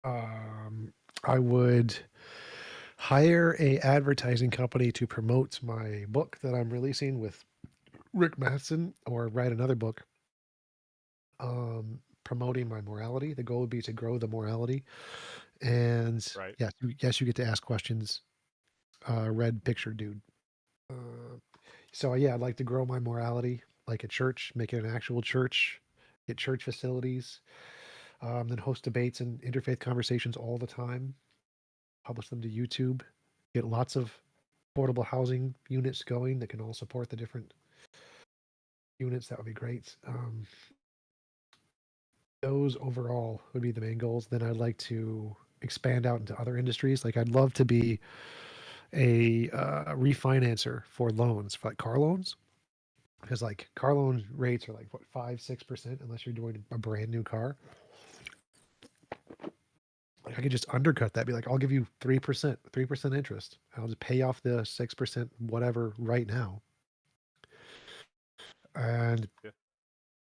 I would hire a advertising company to promote my book that I'm releasing with Rick Matheson, or write another book promoting my morality. The goal would be to grow the morality. And Right. yes, you get to ask questions. Red picture dude. Uh, so yeah, I'd like to grow my morality, like a church, make it an actual church, get church facilities, then host debates and interfaith conversations all the time, publish them to YouTube, get lots of affordable housing units going that can all support the different units. That would be great. Those overall would be the main goals. Then I'd like to expand out into other industries. Like I'd love to be a refinancer for loans, for like car loans, because like car loan rates are like what 5-6% unless you're doing a brand new car. Like I could just undercut that, be like, I'll give you 3% interest. I'll just pay off the 6% whatever right now, and Yeah,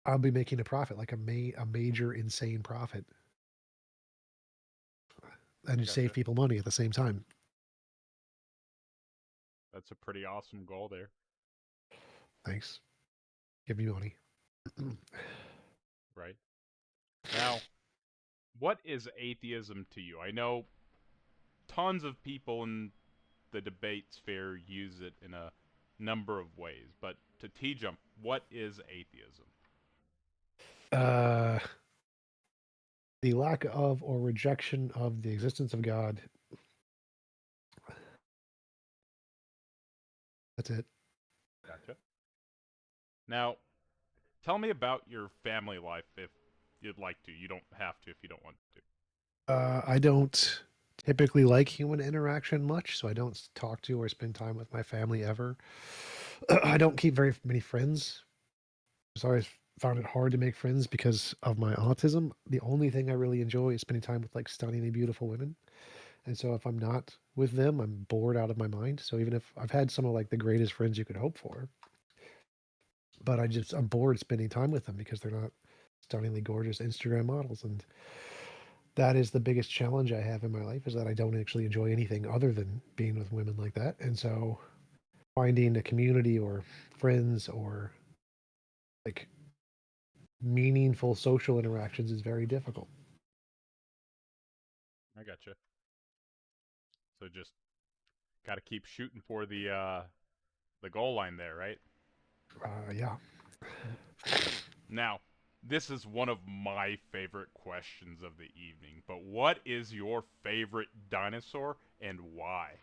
I'll be making a profit, like a major insane profit, and I just save gotcha. people money at the same time. That's a pretty awesome goal there. Thanks. Give me money. Right. Now, what is atheism to you? I know tons of people in the debate sphere use it in a number of ways, but to TJump, what is atheism? uh, the lack of or rejection of the existence of God. That's it. Gotcha. Now, tell me about your family life if you'd like to. You don't have to if you don't want to. I don't typically like human interaction much, so I don't talk to or spend time with my family ever. I don't keep very many friends. So I always found it hard to make friends because of my autism. The only thing I really enjoy is spending time with like stunningly beautiful women. And so if I'm not with them, I'm bored out of my mind. So even if I've had some of like the greatest friends you could hope for, but I'm bored spending time with them because they're not stunningly gorgeous Instagram models. And that is the biggest challenge I have in my life, is that I don't actually enjoy anything other than being with women like that. And so finding a community or friends or like meaningful social interactions is very difficult. I gotcha. So just got to keep shooting for the goal line there, right? Yeah. Now, this is one of my favorite questions of the evening, but what is your favorite dinosaur and why?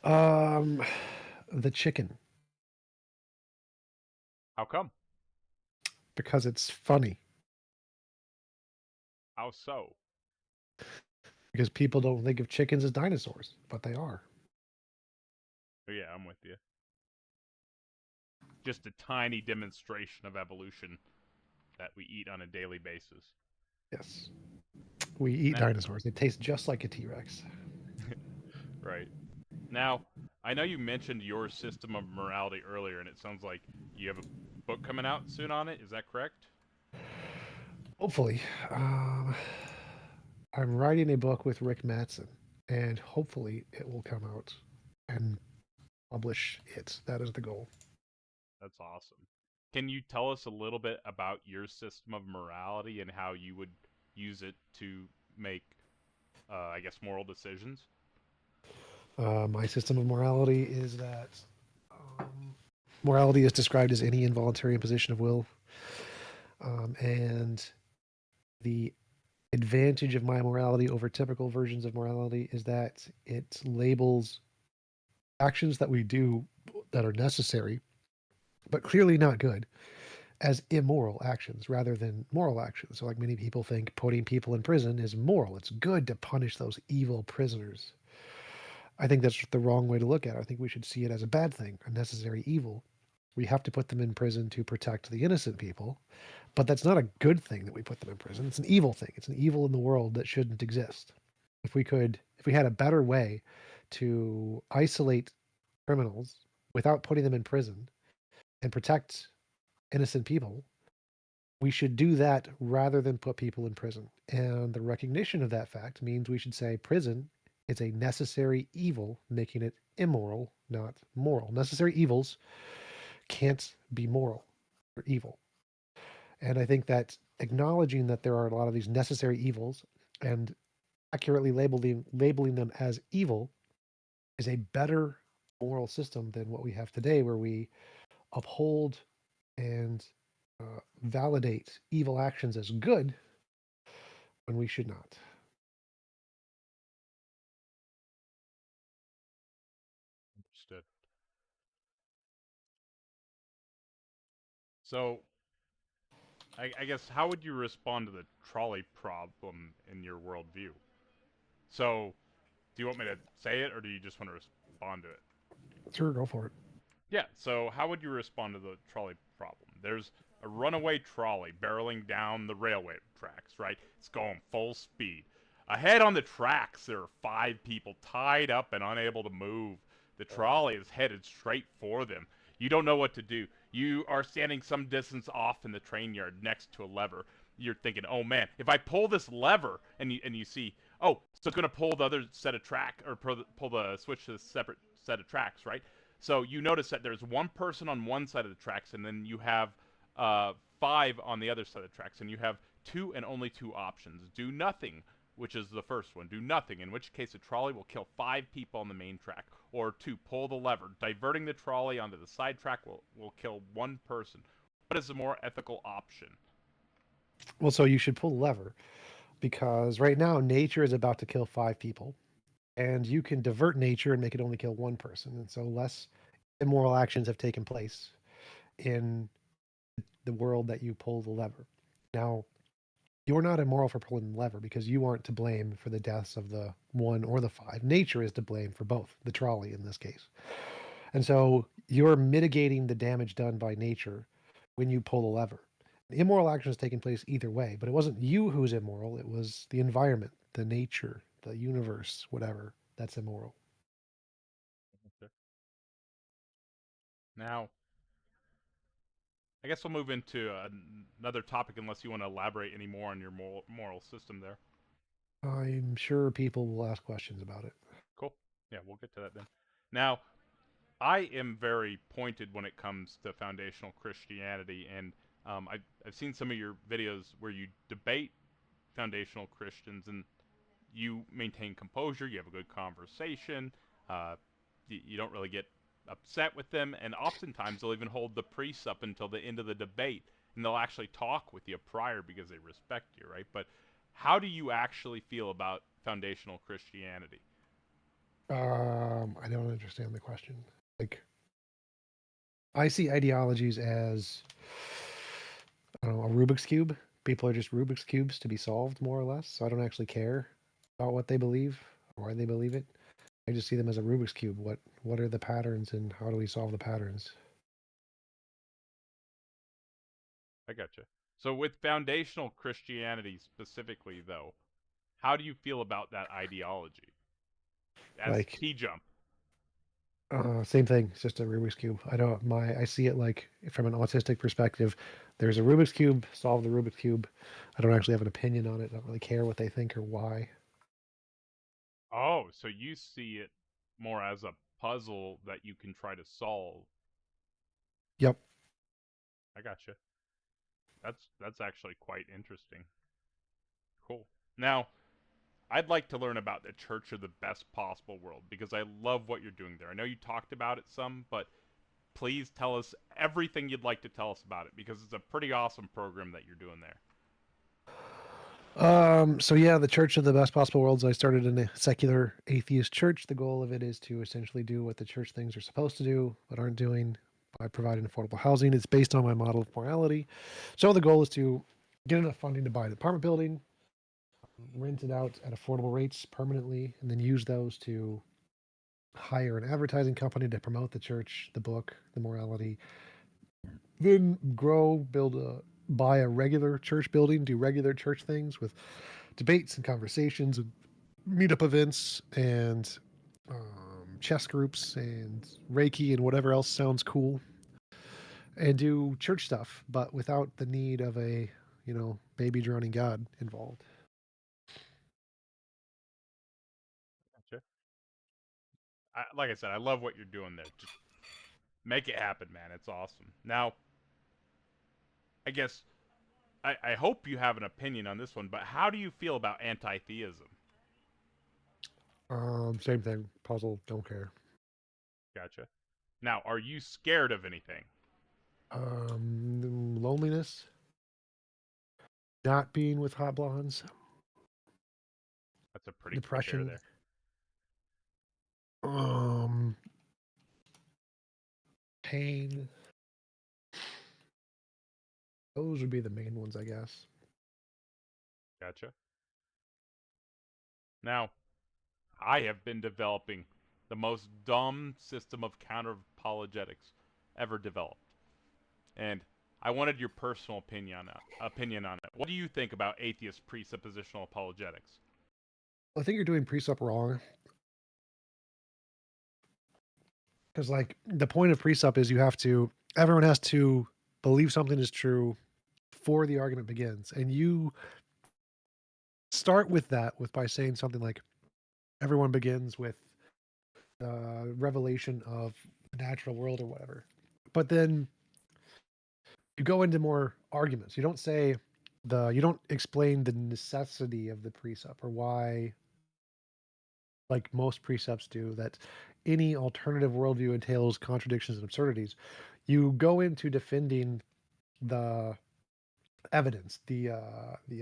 Um, the chicken, How come? because it's funny, How so? because people don't think of chickens as dinosaurs, but they are. Oh, yeah, I'm with you. Just a tiny demonstration of evolution that we eat on a daily basis. Yes. We eat Now, dinosaurs. They taste just like a T-Rex. right. Now, I know you mentioned your system of morality earlier, and it sounds like you have a book coming out soon on it. Is that correct? Hopefully. Um, I'm writing a book with Rick Matheson, and hopefully it will come out and publish it. That is the goal. That's awesome. Can you tell us a little bit about your system of morality and how you would use it to make, I guess, moral decisions? My system of morality is that morality is described as any involuntary imposition of will, and the advantage of my morality over typical versions of morality is that it labels actions that we do that are necessary but clearly not good as immoral actions rather than moral actions. So, like many people think putting people in prison is moral. It's good to punish those evil prisoners. I think that's the wrong way to look at it. I think we should see it as a bad thing, a necessary evil. We have to put them in prison to protect the innocent people, but that's not a good thing that we put them in prison. It's an evil thing. It's an evil in the world that shouldn't exist. If we had a better way to isolate criminals without putting them in prison and protect innocent people, We should do that rather than put people in prison. And the recognition of that fact means we should say prison is a necessary evil, making it immoral, not moral. Necessary evils can't be moral or evil. And I think that acknowledging that there are a lot of these necessary evils and accurately labeling them as evil is a better moral system than what we have today, where we uphold and validate evil actions as good when we should not. Understood. So, I guess how would you respond to the trolley problem in your worldview? So, do you want me to say it, or do you just want to respond to it? Sure, go for it. Yeah, so how would you respond to the trolley problem? There's a runaway trolley barreling down the railway tracks, right? It's going full speed. Ahead on the tracks, there are 5 people tied up and unable to move. The trolley is headed straight for them. You don't know what to do. You are standing some distance off in the train yard next to a lever. You're thinking, oh man, if I pull this lever, and you see, oh, so it's going to pull the other set of track, or pull the switch to the separate set of tracks, right? So you notice that there's one person on one side of the tracks, and then you have 5 on the other side of the tracks, and you have 2 and only 2 options. Do nothing, which is the first one. Do nothing, in which case a trolley will kill 5 people on the main track. Or 2, pull the lever. Diverting the trolley onto the side track will kill 1 person. What is the more ethical option? Well, so you should pull the lever because right now nature is about to kill 5 people, and you can divert nature and make it only kill one person. And so less immoral actions have taken place in the world that you pull the lever. Now, you're not immoral for pulling the lever because you aren't to blame for the deaths of the 1 or the 5. Nature is to blame for both, the trolley in this case. And so you're mitigating the damage done by nature when you pull the lever. The immoral action is taking place either way, but it wasn't you who's immoral, it was the environment, the nature, the universe, whatever, that's immoral. Okay. Now, I guess we'll move into another topic unless you want to elaborate any more on your moral system there. I'm sure people will ask questions about it. Cool. Yeah, we'll get to that then. Now, I am very pointed when it comes to foundational Christianity, and I've seen some of your videos where you debate foundational Christians, and you maintain composure, you have a good conversation, you don't really get upset with them, and oftentimes they'll even hold the priests up until the end of the debate, and they'll actually talk with you prior because they respect you, right? But how do you actually feel about foundational Christianity? I don't understand the question. Like, I see ideologies as, I don't know, a Rubik's Cube. People are just Rubik's Cubes to be solved, more or less. So I don't actually care about what they believe or why they believe it. I just see them as a Rubik's Cube. What are the patterns and how do we solve the patterns? I gotcha. So with foundational Christianity specifically, though, how do you feel about that ideology as Like, TJump? same thing. It's just a Rubik's Cube. I see it like from an autistic perspective. There's a Rubik's Cube, solve the Rubik's Cube. I don't actually have an opinion on it. I don't really care what they think or why. Oh, so you see it more as a puzzle that you can try to solve. Yep. I gotcha. That's actually quite interesting. Cool. Now, I'd like to learn about the Church of the Best Possible World because I love what you're doing there. I know you talked about it some, but please tell us everything you'd like to tell us about it because it's a pretty awesome program that you're doing there. So yeah, the Church of the Best Possible Worlds. I started in a secular atheist church. The goal of it is to essentially do what the church things are supposed to do, but aren't doing by providing affordable housing. It's based on my model of morality. So the goal is to get enough funding to buy an apartment building, rent it out at affordable rates permanently, and then use those to hire an advertising company to promote the church, the book, the morality. Then grow, buy a regular church building, do regular church things with debates and conversations and meetup events and chess groups and Reiki and whatever else sounds cool. and do church stuff, but without the need of a, baby drowning God involved. Gotcha. Like I said, I love what you're doing there. Just make it happen, man. It's awesome. Now, I guess I hope you have an opinion on this one, but how do you feel about anti-theism? Same thing. Puzzle. Don't care. Gotcha. Now, are you scared of anything? Loneliness. Not being with hot blondes. That's a pretty good scare Depression. there. Um, Pain. Those would be the main ones, I guess. Gotcha. Now, I have been developing the most dumb system of counter apologetics ever developed. And I wanted your personal opinion on it. What do you think about atheist presuppositional apologetics? I think you're doing precept wrong. Because, like, the point of precept is everyone has to believe something is true before the argument begins. And you start with that by saying something like, everyone begins with revelation of the natural world or whatever. But then you go into more arguments. You don't explain the necessity of the precept or why, like most precepts do, that any alternative worldview entails contradictions and absurdities. You go into defending the evidence, the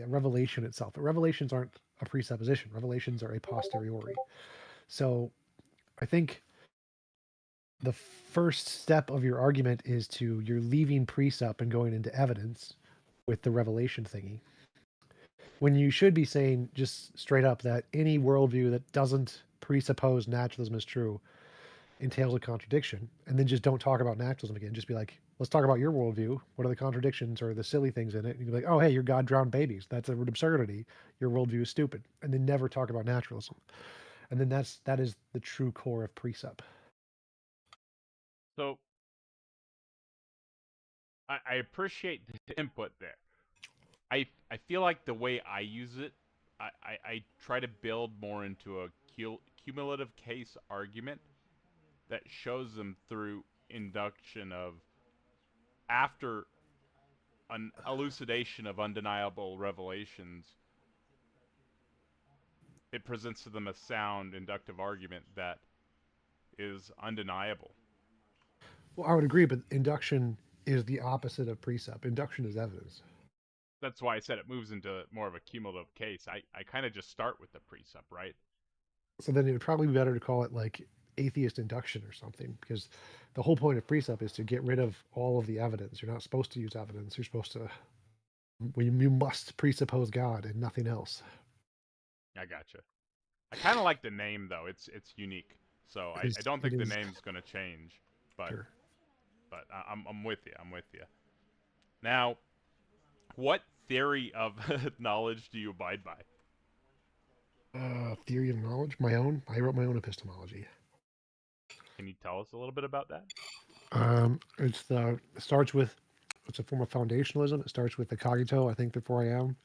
revelation itself. But revelations aren't a presupposition. Revelations are a posteriori. So I think the first step of your argument is you're leaving precept and going into evidence with the revelation thingy. When you should be saying just straight up that any worldview that doesn't presuppose naturalism is true entails a contradiction, and then just don't talk about naturalism again. Just be like, let's talk about your worldview. What are the contradictions or the silly things in it? And you're like, oh, hey, your God drowned babies. That's an absurdity. Your worldview is stupid. And then never talk about naturalism. And then that is the true core of precept. So, I appreciate the input there. I feel like the way I use it, I try to build more into a cumulative case argument that shows them through induction of after an elucidation of undeniable revelations, it presents to them a sound inductive argument that is undeniable. Well, I would agree, but induction is the opposite of precept. Induction is evidence. That's why I said it moves into more of a cumulative case. I kind of just start with the precept, right? So then it would probably be better to call it like atheist induction or something, because the whole point of precept is to get rid of all of the evidence. You're not supposed to use evidence. You're supposed to, you must presuppose God and nothing else. I gotcha. I kind of like the name though. It's unique. So I don't It think the is name's gonna change, but sure. I'm with you. I'm with you. Now, what theory of knowledge do you abide by? Theory of knowledge, my own. I wrote my own epistemology. Can you tell us a little bit about that? It starts with it's a form of foundationalism. It starts with the cogito. I think before I am.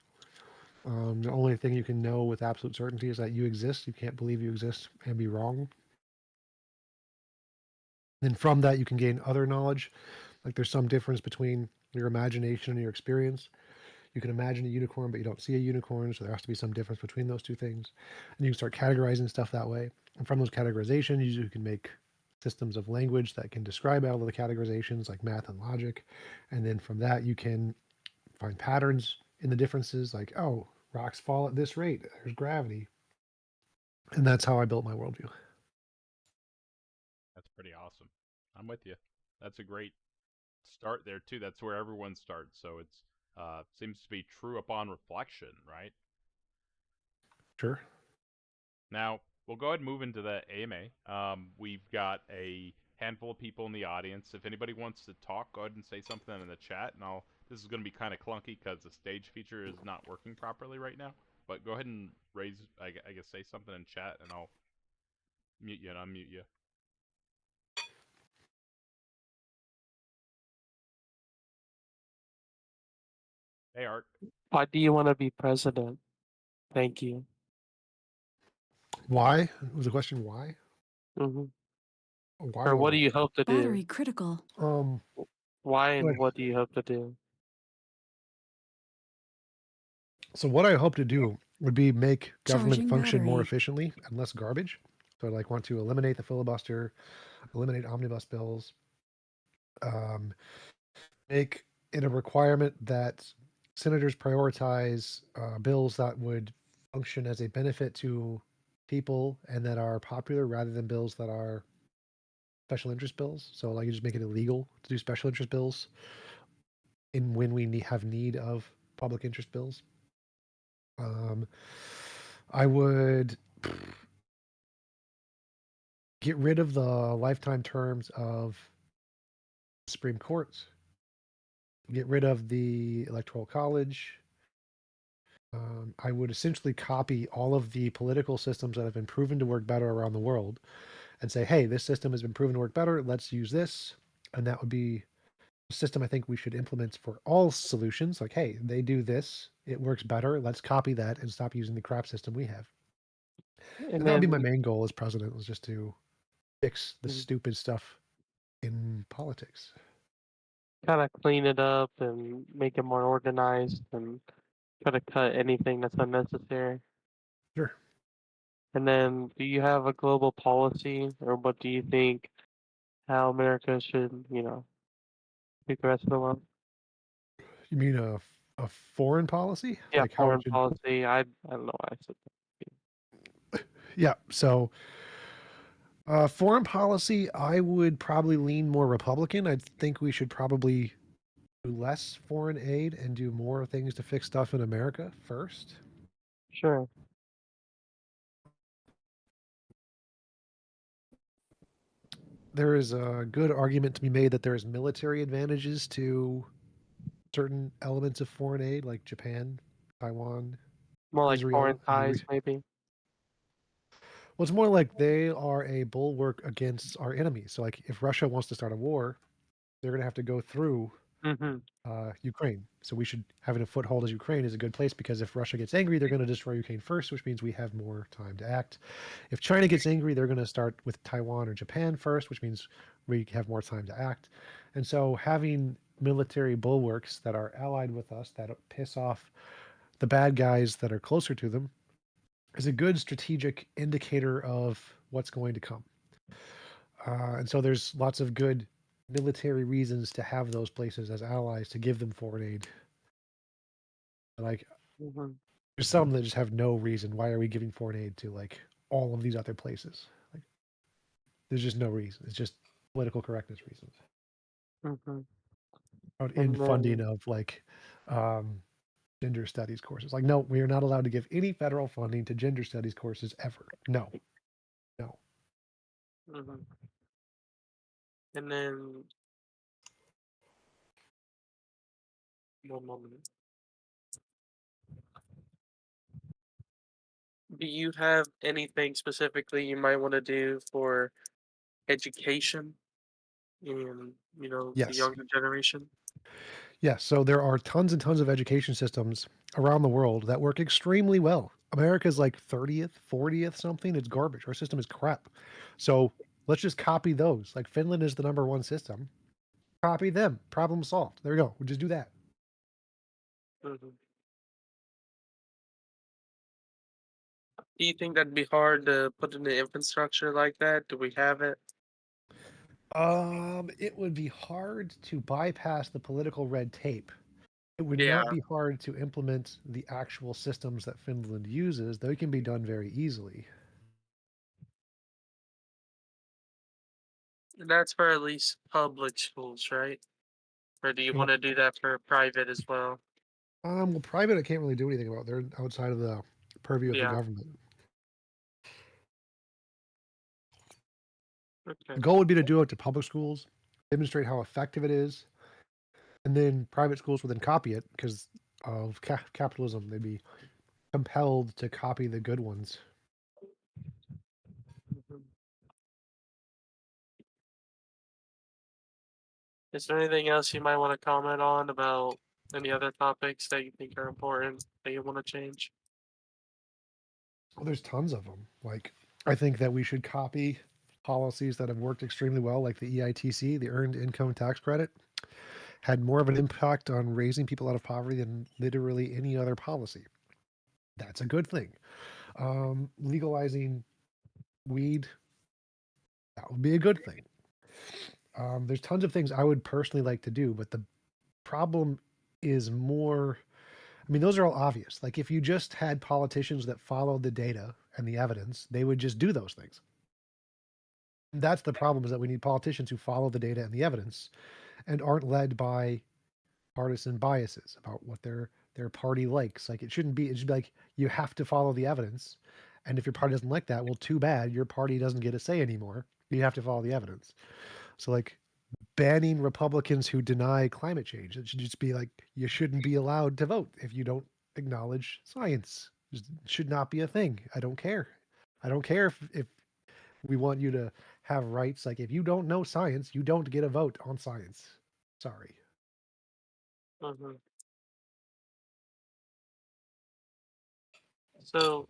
The only thing you can know with absolute certainty is that you exist. You can't believe you exist and be wrong. Then from that, you can gain other knowledge. Like there's some difference between your imagination and your experience. You can imagine a unicorn, but you don't see a unicorn. So there has to be some difference between those two things. And you can start categorizing stuff that way. And from those categorizations, you can make systems of language that can describe all of the categorizations, like math and logic. And then from that, you can find patterns in the differences, like, oh, rocks fall at this rate. There's gravity. And that's how I built my worldview. That's pretty awesome. I'm with you. That's a great start there too. That's where everyone starts. So it's seems to be true upon reflection, right? Sure. Now we'll go ahead and move into the AMA. We've got a handful of people in the audience. If anybody wants to talk, go ahead and say something in the chat, and I'll. This is going to be kind of clunky because the stage feature is not working properly right now. But go ahead and raise, I guess, say something in chat, and I'll mute you and unmute you. Hey, Art. Why do you want to be president? Thank you. Why? Was the question why? hmm Why Or do I what do want you hope to Battery do? critical. Why and Good. what do you hope to do? So what I hope to do would be make government Charging function more battery. efficiently and less garbage. So I like want to eliminate the filibuster, eliminate omnibus bills, um, make it a requirement that senators prioritize bills that would function as a benefit to people and that are popular rather than bills that are special interest bills. So like you just make it illegal to do special interest bills in when we have need of public interest bills. I would get rid of the lifetime terms of Supreme Courts, get rid of the Electoral College. I would essentially copy all of the political systems that have been proven to work better around the world and say, hey, this system has been proven to work better. Let's use this. And that would be a system I think we should implement for all solutions. Like, hey, they do this, it works better. Let's copy that and stop using the crap system we have. And And that would be my then main goal as president, was just to fix the mm, stupid stuff in politics. kind of clean it up and make it more organized and try to cut anything that's unnecessary. Sure. And then, do you have a global policy, or what do you think how America should, treat the rest of the world? You mean a foreign policy? Yeah, Like how it foreign should. policy. I don't know why I said Yeah. So foreign policy, I would probably lean more Republican. I think we should probably do less foreign aid and do more things to fix stuff in America first. that. Sure. There is a good argument to be made that there is military advantages to certain elements of foreign aid, like Japan, Taiwan, More like foreign Israel, and ties, maybe. well, it's more like they are a bulwark against our enemies. So, like, if Russia wants to start a war, they're going to have to go through Mm-hmm. Ukraine. So we should having a foothold as Ukraine is a good place because if Russia gets angry, they're going to destroy Ukraine first, which means we have more time to act. If China gets angry, they're going to start with Taiwan or Japan first, which means we have more time to act. And so having military bulwarks that are allied with us that piss off the bad guys that are closer to them is a good strategic indicator of what's going to come. And so there's lots of good military reasons to have those places as allies to give them foreign aid. Like, Mm-hmm. there's some that just have no reason. Why are we giving foreign aid to like all of these other places? Like, there's just no reason. It's just political correctness reasons. Mm-hmm. In And funding then, of like um, gender studies courses. Like, no, we are not allowed to give any federal funding to gender studies courses ever. No, no. mm-hmm. And then, one moment. Do you have anything specifically you might want to do for education and, the Yes. younger generation? Yes. So there are tons and tons of education systems around the world that work extremely well. America's like 30th, 40th something. It's garbage. Our system is crap. So let's just copy those. Like Finland is the number one system. Copy them. Problem solved. There we go. We'll just do that. Mm-hmm. Do you think that'd be hard to put in the infrastructure like that? Do we have it? It would be hard to bypass the political red tape. It would Yeah, not be hard to implement the actual systems that Finland uses. They can be done very easily. and that's for at least public schools, right? Or do you You know, want to do that for private as well? well, private, I can't really do anything about. They're outside of the purview of the Yeah. government. The Okay. goal would be to do it to public schools, demonstrate how effective it is, and then private schools would then copy it because of capitalism. They'd be compelled to copy the good ones. Mhm. Is there anything else you might want to comment on about Any other topics that you think are important that you want to change? Well, there's tons of them. Like, I think that we should copy policies that have worked extremely well, like the EITC, the Earned Income Tax Credit, had more of an impact on raising people out of poverty than literally any other policy. That's a good thing. Legalizing weed, that would be a good thing. There's tons of things I would personally like to do, but the problem is more. I mean, those are all obvious. Like, if you just had politicians that followed the data and the evidence, they would just do those things. That's the problem, is that we need politicians who follow the data and the evidence and aren't led by partisan biases about what their party likes. Like, it shouldn't be. It should be like, you have to follow the evidence, and if your party doesn't like that, well, too bad. Your party doesn't get a say anymore. You have to follow the evidence. So, like, banning Republicans who deny climate change, it should just be like, you shouldn't be allowed to vote if you don't acknowledge science. It should not be a thing. I don't care. I don't care if we want you to have rights. Like, if you don't know science, you don't get a vote on science. Sorry. Mm-hmm. So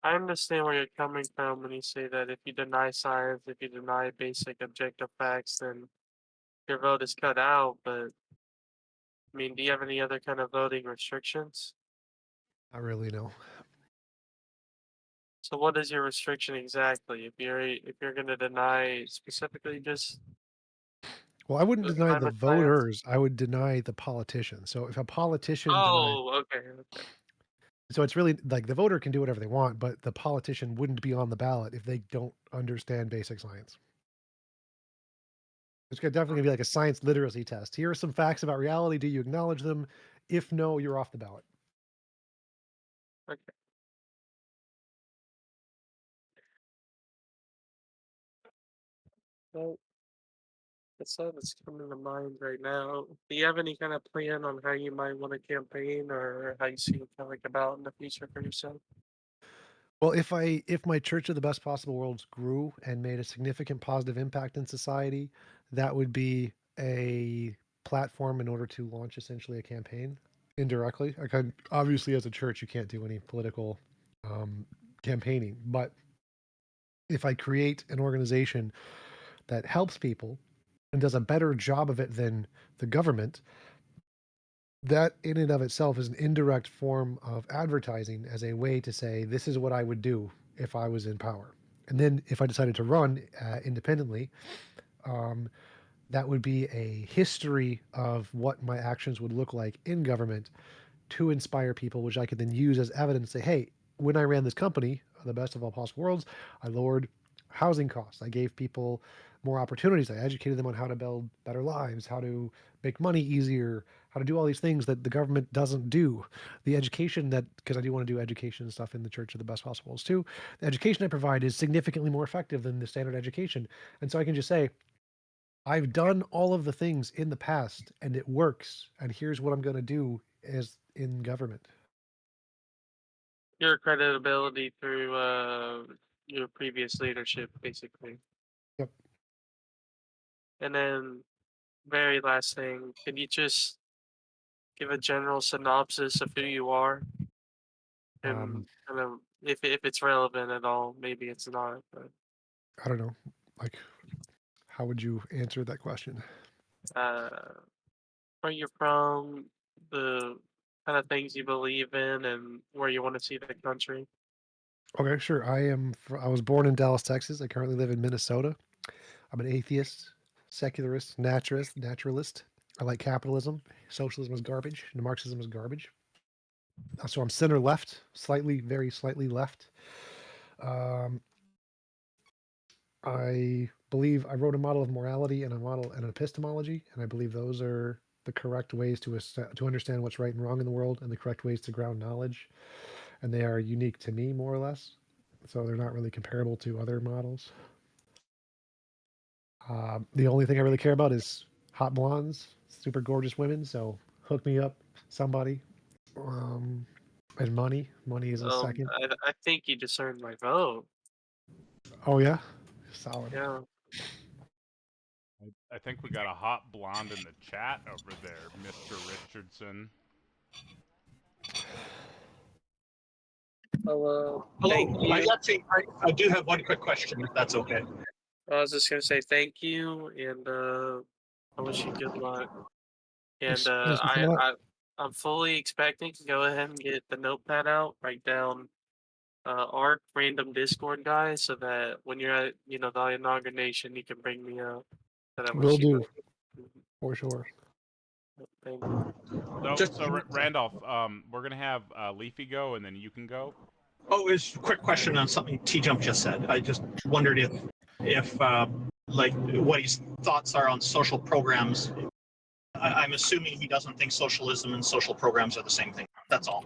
I understand where you're coming from when you say that if you deny science, if you deny basic objective facts, then your vote is cut out. But I mean, do you have any other kind of voting restrictions? I really know. So what is your restriction exactly? If you're going to deny specifically just Well, I wouldn't deny the climate science? voters. I would deny the politicians. So if a politician denied, Oh, okay, okay. so it's really like, the voter can do whatever they want, but the politician wouldn't be on the ballot if they don't understand basic science. It's definitely gonna be like a science literacy test. Here are some facts about reality. Do you acknowledge them? If no, you're off the ballot. Okay. Well, that's all that's coming to mind right now. Do you have any kind of plan on how you might want to campaign or how you see it coming about in the future for yourself? Well, if my Church of the Best Possible Worlds grew and made a significant positive impact in society, that would be a platform in order to launch essentially a campaign indirectly. I could, obviously, as a church, you can't do any political um, campaigning, but if I create an organization that helps people and does a better job of it than the government, that in and of itself is an indirect form of advertising, as a way to say, this is what I would do if I was in power. And then if I decided to run independently, um, that would be a history of what my actions would look like in government to inspire people, which I could then use as evidence to say, hey, when I ran this company, the best of all possible worlds, I lowered housing costs. I gave people more opportunities. I educated them on how to build better lives, how to make money easier, how to do all these things that the government doesn't do. The education that, because I do want to do education and stuff in the Church of the Best Possible Worlds too, the education I provide is significantly more effective than the standard education. And so I can just say, I've done all of the things in the past and it works. And here's what I'm going to do as in government. Your credibility through your previous leadership, basically. Yep. And then, very last thing, can you just give a general synopsis of who you are Um, and kind of if it's relevant at all? Maybe it's not, but I don't know. Like, how would you answer that question? uh, where you're from, the kind of things you believe in, and where you want to see the country. Okay, sure. I was born in Dallas, Texas. I currently live in Minnesota. I'm an atheist, secularist, naturalist. I like capitalism. Socialism is garbage, and Marxism is garbage. So I'm center left, slightly, very slightly left. Um, I believe I wrote a model of morality and a model and an epistemology, and I believe those are the correct ways to understand what's right and wrong in the world, and the correct ways to ground knowledge. And they are unique to me, more or less. So they're not really comparable to other models. The only thing I really care about is hot blondes, super gorgeous women. So hook me up, somebody. Um, and money. Money is a second. I think you just earned my vote. Oh yeah, solid. Yeah. I think we got a hot blonde in the chat over there, Mr. Richardson. Hello. Hello. I do have one quick question, if that's okay. I was just gonna say thank you, and I wish you good luck. And Thanks a lot. I'm fully expecting to go ahead and get the notepad out, write down Art random Discord guy, so that when you're at the inauguration, you can bring me up. That I wish Will you do. good. For sure. Thank you. So Randolph, we're gonna have Leafy go, and then you can go. Oh, it's a quick question on something TJump just said. I just wondered if like what his thoughts are on social programs. I'm assuming he doesn't think socialism and social programs are the same thing. That's all.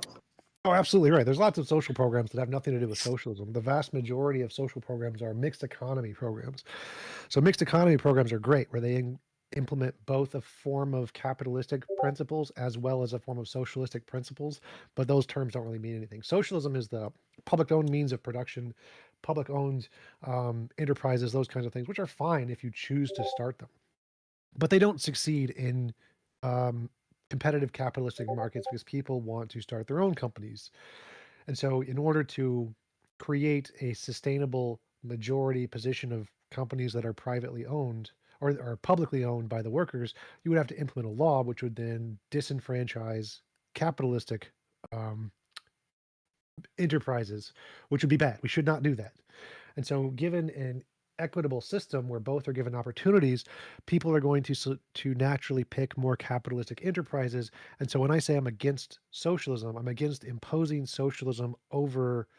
Oh, absolutely right. There's lots of social programs that have nothing to do with socialism. The vast majority of social programs are mixed economy programs. So mixed economy programs are great, where they implement both a form of capitalistic principles as well as a form of socialistic principles, but those terms don't really mean anything. Socialism is the public-owned means of production, public-owned enterprises, those kinds of things, which are fine if you choose to start them. But they don't succeed in competitive capitalistic markets because people want to start their own companies. And so, in order to create a sustainable majority position of companies that are privately owned or are publicly owned by the workers, you would have to implement a law which would then disenfranchise capitalistic enterprises, which would be bad. We should not do that. And so, given an equitable system where both are given opportunities, people are going to naturally pick more capitalistic enterprises. And so when I say I'm against socialism, I'm against imposing socialism over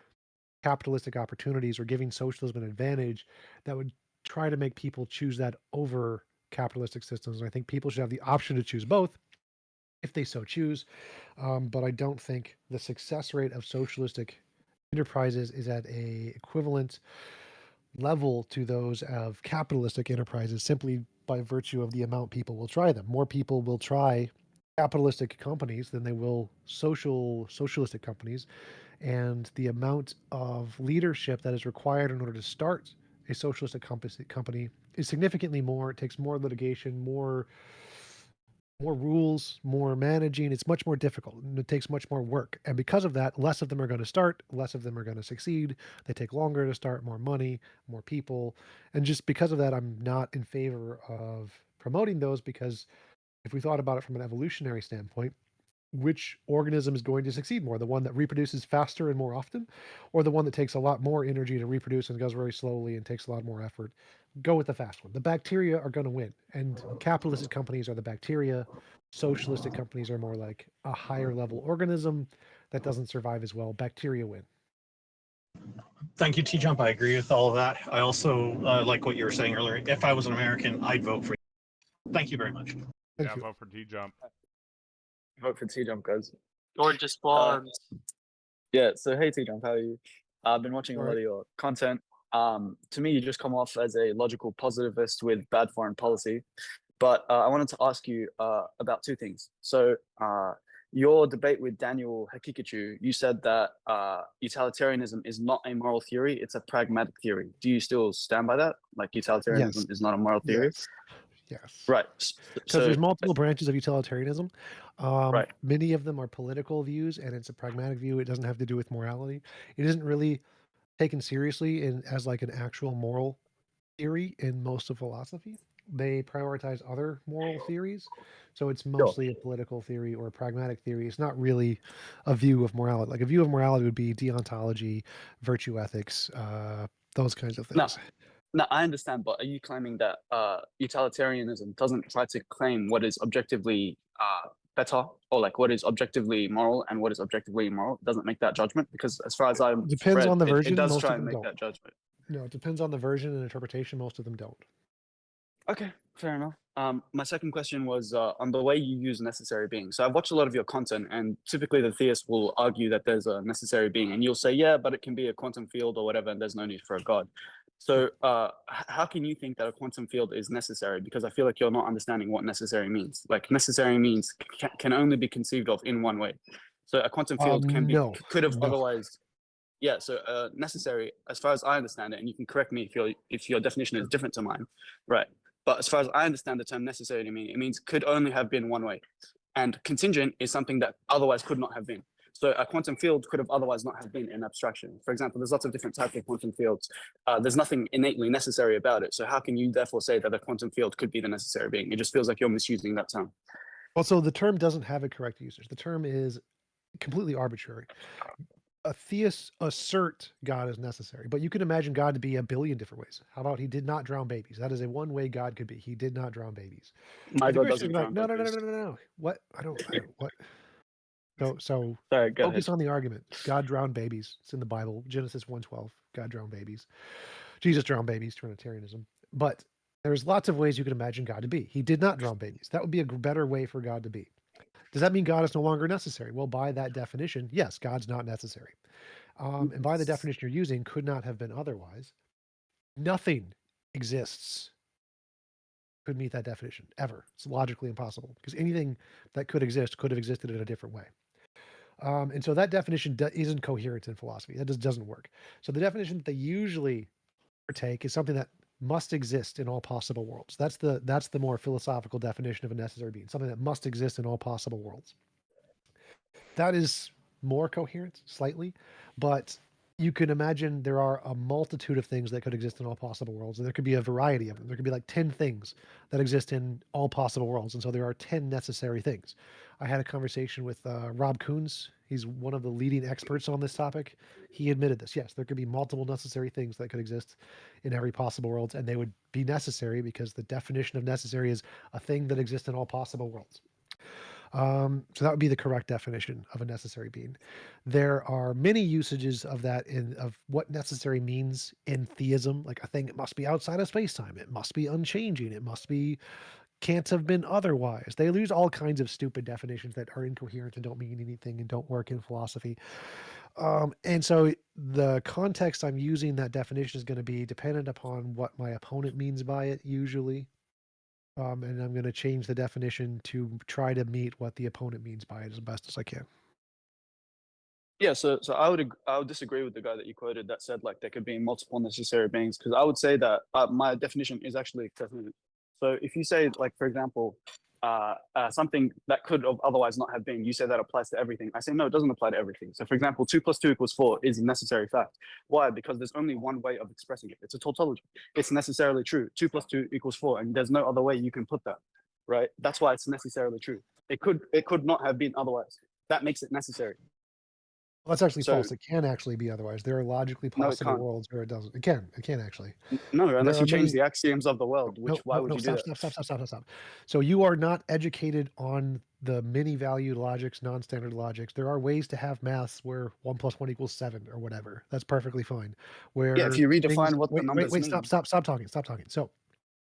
capitalistic opportunities or giving socialism an advantage that would try to make people choose that over capitalistic systems. And I think people should have the option to choose both if they so choose. But I don't think the success rate of socialistic enterprises is at a equivalent level to those of capitalistic enterprises simply by virtue of the amount people will try them. More people will try capitalistic companies than they will socialistic companies, and the amount of leadership that is required in order to start a socialistic company is significantly more. It takes more litigation, more rules, more managing. It's much more difficult and it takes much more work. And because of that, less of them are going to start, less of them are going to succeed. They take longer to start, more money, more people. And just because of that, I'm not in favor of promoting those, because if we thought about it from an evolutionary standpoint, which organism is going to succeed more? The one that reproduces faster and more often, or the one that takes a lot more energy to reproduce and goes very slowly and takes a lot more effort? Go with the fast one. The bacteria are going to win, and capitalistic companies are the bacteria. Socialistic companies are more like a higher level organism that doesn't survive as well. Bacteria win. Thank you, TJump. I agree with all of that. I also like what you were saying earlier. If I was an American, I'd vote for you. Thank you very much. Thank you. Vote for TJump. Vote for TJump, guys. Gorgeous blondes. Yeah, so hey TJump, how are you? I've been watching a lot of your content. To me, you just come off as a logical positivist with bad foreign policy. But I wanted to ask you about two things. So your debate with Daniel Hakikachu, you said that utilitarianism is not a moral theory, it's a pragmatic theory. Do you still stand by that? Like utilitarianism is not a moral theory? Yes. Right. Because there's multiple branches of utilitarianism. Right. Many of them are political views, and it's a pragmatic view. It doesn't have to do with morality. It isn't really taken seriously as like an actual moral theory in most of philosophy. They prioritize other moral theories. So it's mostly a political theory or a pragmatic theory. It's not really a view of morality. Like a view of morality would be deontology, virtue ethics, those kinds of things. No, I understand, but are you claiming that utilitarianism doesn't try to claim what is objectively better, or like what is objectively moral and what is objectively immoral? It doesn't make that judgment? Because as far as I'm depends on the version. it does most try of them and make don't. that judgment. No, it depends on the version and interpretation. Most of them don't. Okay, fair enough. My second question was on the way you use necessary being. So I've watched a lot of your content, and typically the theists will argue that there's a necessary being, and you'll say, yeah, but it can be a quantum field or whatever, and there's no need for a god. So how can you think that a quantum field is necessary? Because I feel like you're not understanding what necessary means. Like necessary means can only be conceived of in one way. So a quantum field could have otherwise. Yeah, so necessary, as far as I understand it, and you can correct me if your definition is different to mine, right? But as far as I understand the term necessary to mean, it means could only have been one way. And contingent is something that otherwise could not have been. So a quantum field could have otherwise not have been in abstraction. For example, there's lots of different types of quantum fields. There's nothing innately necessary about it. So how can you therefore say that a quantum field could be the necessary being? It just feels like you're misusing that term. Well, so the term doesn't have a correct usage. The term is completely arbitrary. Atheists assert God is necessary, but you can imagine God to be a billion different ways. How about he did not drown babies? That is a one way God could be. He did not drown babies. My But the God Christians doesn't are like, drown no. babies. What? I don't what? So Sorry, go ahead. focus on the argument. God drowned babies. It's in the Bible, Genesis 1:12. God drowned babies. Jesus drowned babies, Trinitarianism. But there's lots of ways you can imagine God to be. He did not drown babies. That would be a better way for God to be. Does that mean God is no longer necessary? Well, by that definition, yes, God's not necessary. And by the definition you're using, could not have been otherwise. Nothing exists could meet that definition ever. It's logically impossible because anything that could exist could have existed in a different way. And so that definition isn't coherent in philosophy. That just doesn't work. So the definition that they usually take is something that must exist in all possible worlds. That's the more philosophical definition of a necessary being, something that must exist in all possible worlds. That is more coherent, slightly, but you can imagine there are a multitude of things that could exist in all possible worlds, and there could be a variety of them. There could be like 10 things that exist in all possible worlds, and so there are 10 necessary things. I had a conversation with Rob Coons. He's one of the leading experts on this topic. He admitted this. Yes, there could be multiple necessary things that could exist in every possible world, and they would be necessary because the definition of necessary is a thing that exists in all possible worlds. So that would be the correct definition of a necessary being. There are many usages of that of what necessary means in theism, like a thing that must be outside of space-time. It must be unchanging. It must be can't have been otherwise. They use all kinds of stupid definitions that are incoherent and don't mean anything and don't work in philosophy. And so the context I'm using that definition is going to be dependent upon what my opponent means by it, usually. And I'm going to change the definition to try to meet what the opponent means by it as best as I can. Yeah, so I would disagree with the guy that you quoted that said like there could be multiple necessary beings, because I would say that my definition is actually coherent. So if you say like, for example, something that could have otherwise not have been, you say that applies to everything. I say no, it doesn't apply to everything. So for example, 2 + 2 = 4 is a necessary fact. Why? Because there's only one way of expressing it. It's a tautology. It's necessarily true. 2 + 2 = 4, and there's no other way you can put that, right? That's why it's necessarily true. It could not have been otherwise. That makes it necessary. Well, that's actually So- false. It can actually be otherwise. There are logically No, it possible can't. worlds where it doesn't. It can actually. No, unless There you are change many- the axioms of the world, which why would you do that? Stop. So you are not educated on the many-valued logics, non-standard logics. There are ways to have maths where 1 + 1 = 7 or whatever. That's perfectly fine. Where Yeah, if you redefine things- what the numbers wait, mean. stop talking. So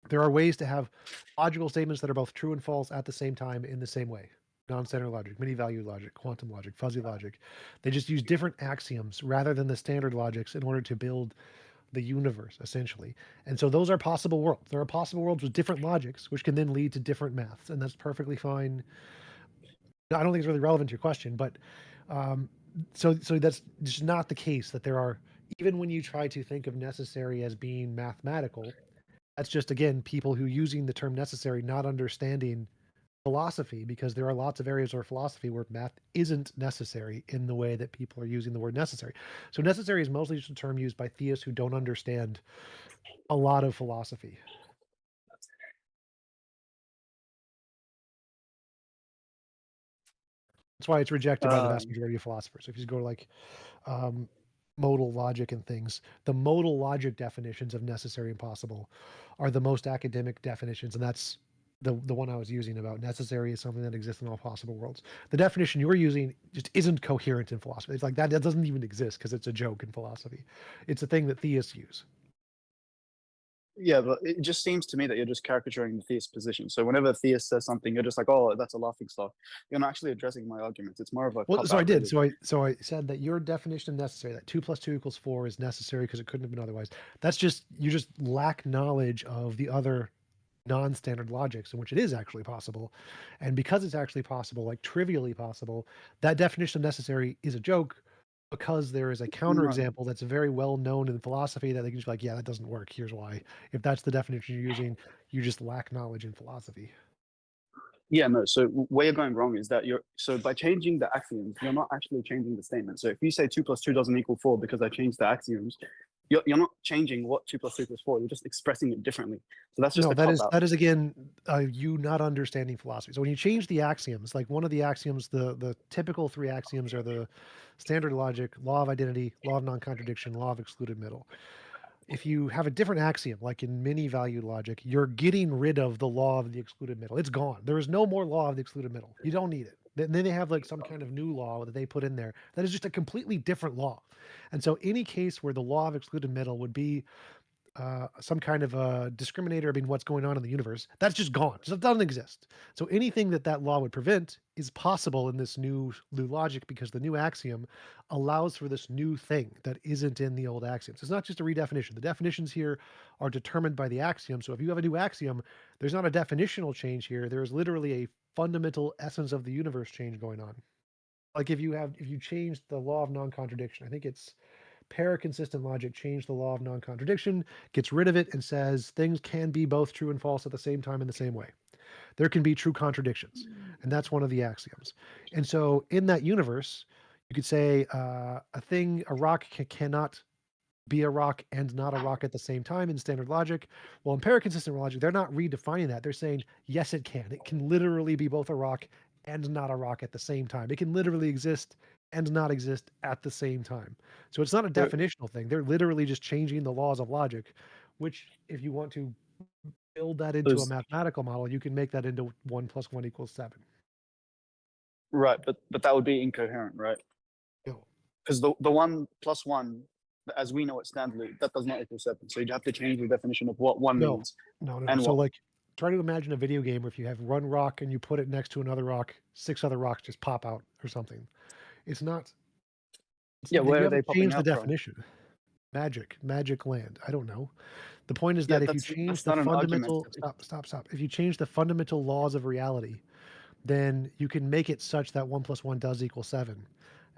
there are ways to have logical statements that are both true and false at the same time in the same way. Non-standard logic, many-valued logic, quantum logic, fuzzy logic. They just use different axioms rather than the standard logics in order to build the universe, essentially. And so those are possible worlds. There are possible worlds with different logics, which can then lead to different maths, and that's perfectly fine. I don't think it's really relevant to your question, but so that's just not the case that there are, even when you try to think of necessary as being mathematical, that's just, again, people who using the term necessary, not understanding philosophy, because there are lots of areas of philosophy where math isn't necessary in the way that people are using the word necessary. So necessary is mostly just a term used by theists who don't understand a lot of philosophy. That's why it's rejected by the vast majority of philosophers. If you go to like modal logic and things, the modal logic definitions of necessary and possible are the most academic definitions, and that's the one I was using about necessary is something that exists in all possible worlds. The definition you're using just isn't coherent in philosophy. It's like that doesn't even exist because it's a joke in philosophy. It's a thing that theists use. Yeah, but it just seems to me that you're just caricaturing the theist position. So whenever a theist says something, you're just like, oh, that's a laughing stock. You're not actually addressing my arguments. It's more of a Well, so I cop-out, did. really. So I said that your definition of necessary, that 2 + 2 = 4 is necessary because it couldn't have been otherwise. That's just, you just lack knowledge of the other non-standard logics in which it is actually possible. And because it's actually possible, like trivially possible, that definition of necessary is a joke because there is a counterexample that's very well known in philosophy that they can just be like, yeah, that doesn't work. Here's why. If that's the definition you're using, you just lack knowledge in philosophy. Yeah, no. So where you're going wrong is that by changing the axioms, you're not actually changing the statement. So if you say 2 + 2 doesn't equal 4 because I changed the axioms, you're not changing what 2 + 2 = 4. You're just expressing it differently. So that's just No, a that is cop-out. that is again you not understanding philosophy. So when you change the axioms, like one of the axioms, the typical 3 axioms are the standard logic, law of identity, law of non-contradiction, law of excluded middle. If you have a different axiom, like in many-valued logic, you're getting rid of the law of the excluded middle. It's gone. There is no more law of the excluded middle. You don't need it. Then they have like some kind of new law that they put in there that is just a completely different law. And so any case where the law of excluded middle would be some kind of a discriminator between what's going on in the universe, that's just gone. So it doesn't exist. So anything that law would prevent is possible in this new logic because the new axiom allows for this new thing that isn't in the old axioms. It's not just a redefinition. The definitions here are determined by the axiom. So if you have a new axiom, there's not a definitional change here. There's literally a fundamental essence of the universe change going on. Like if you change the law of non-contradiction, I think it's paraconsistent logic, change the law of non-contradiction, gets rid of it and says things can be both true and false at the same time in the same way. There can be true contradictions, and that's one of the axioms. And so in that universe, you could say a rock cannot be a rock and not a rock at the same time in standard logic. Well, in paraconsistent logic, they're not redefining that. They're saying, yes, it can. It can literally be both a rock and not a rock at the same time. It can literally exist and not exist at the same time. So it's not a definitional thing. They're literally just changing the laws of logic, which if you want to build that into a mathematical model, you can make that into 1 + 1 = 7. Right, but that would be incoherent, right? No. Because the 1 + 1, as we know it standardly, that does not equal 7. So you'd have to change the definition of what 1 means. No. And So what? like try to imagine a video game where if you have one rock and you put it next to another rock, 6 other rocks just pop out or something. It's not. Yeah, where you are they haven't popping changed the out from? definition. Magic land. I don't know. The point is Yeah, that if you change the not an argument. fundamental stop. If you change the fundamental laws of reality, then you can make it such that 1 + 1 does equal 7.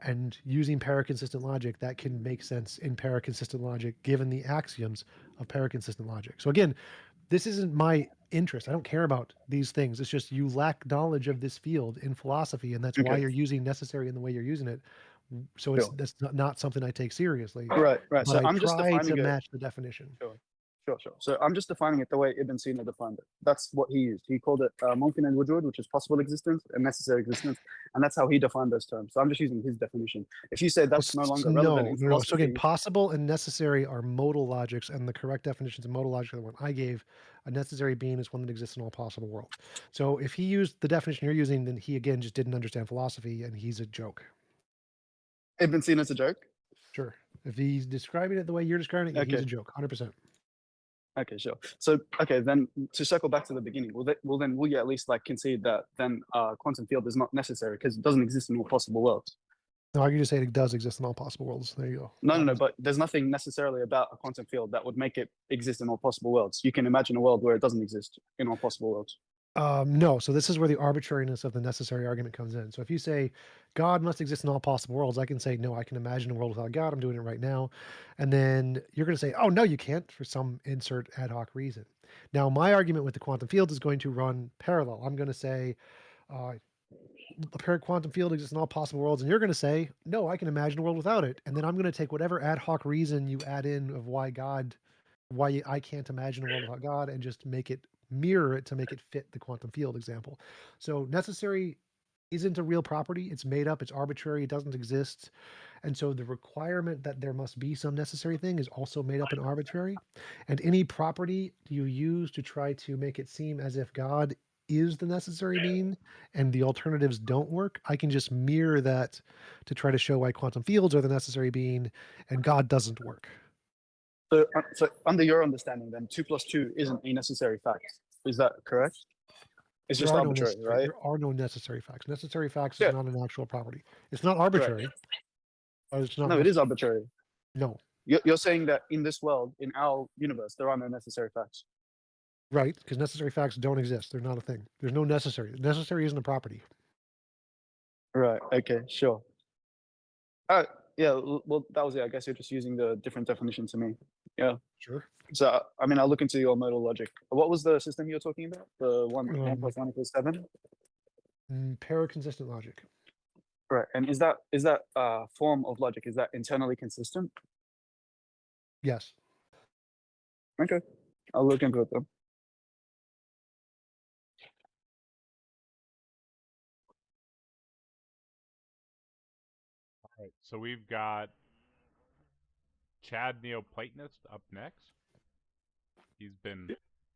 And using paraconsistent logic, that can make sense in paraconsistent logic given the axioms of paraconsistent logic. So again, this isn't my interest. I don't care about these things. It's just you lack knowledge of this field in philosophy, and that's why Okay. you're using necessary in the way you're using it. So that's not something I take seriously. Right. But So I I'm just try defining to it. match the definition. Sure. So I'm just defining it the way Ibn Sina defined it. That's what he used. He called it mumkin al-wujud, which is possible existence, and necessary existence, and that's how he defined those terms. So I'm just using his definition. If you say that's no longer relevant in No. philosophy, So again, possible and necessary are modal logics, and the correct definitions of modal logic are the one I gave. A necessary being is one that exists in all possible worlds. So if he used the definition you're using, then he again just didn't understand philosophy, and he's a joke. Ibn Sina's a joke. Sure. If he's describing it the way you're describing it, yeah, he's a joke, 100%. Okay, sure. So, then to circle back to the beginning, will you at least like concede that then quantum field is not necessary because it doesn't exist in all possible worlds? No, I can just say it does exist in all possible worlds. There you go. No, but there's nothing necessarily about a quantum field that would make it exist in all possible worlds. You can imagine a world where it doesn't exist in all possible worlds. No. So this is where the arbitrariness of the necessary argument comes in. So if you say God must exist in all possible worlds, I can say, no, I can imagine a world without God. I'm doing it right now. And then you're going to say, oh, no, you can't for some insert ad hoc reason. Now, my argument with the quantum field is going to run parallel. I'm going to say, a quantum field exists in all possible worlds. And you're going to say, no, I can imagine a world without it. And then I'm going to take whatever ad hoc reason you add in of why I can't imagine a world without God and just mirror it to make it fit the quantum field example. So necessary isn't a real property. It's made up. It's arbitrary. It doesn't exist. And so the requirement that there must be some necessary thing is also made up and arbitrary. And any property you use to try to make it seem as if God is the necessary being and the alternatives don't work, I can just mirror that to try to show why quantum fields are the necessary being and God doesn't work. So under your understanding, then 2 + 2 isn't a necessary fact. Is that correct? It's just arbitrary, right? There are no necessary facts. Necessary facts is not an actual property. It's not arbitrary. But it's not. No, it is arbitrary. No. You're saying that in this world, in our universe, there are no necessary facts. Right, because necessary facts don't exist. They're not a thing. There's no necessary. Necessary isn't a property. Right. Okay. Sure. All right. Yeah, well, that was it. I guess you're just using the different definition to me. Yeah. Sure. So, I mean, I'll look into your modal logic. What was the system you were talking about? The one n plus 1 equals 7? Paraconsistent logic. Right. And is that form of logic, is that internally consistent? Yes. Okay. I'll look into it though. All right, so we've got Chad Neoplatonist up next. He's been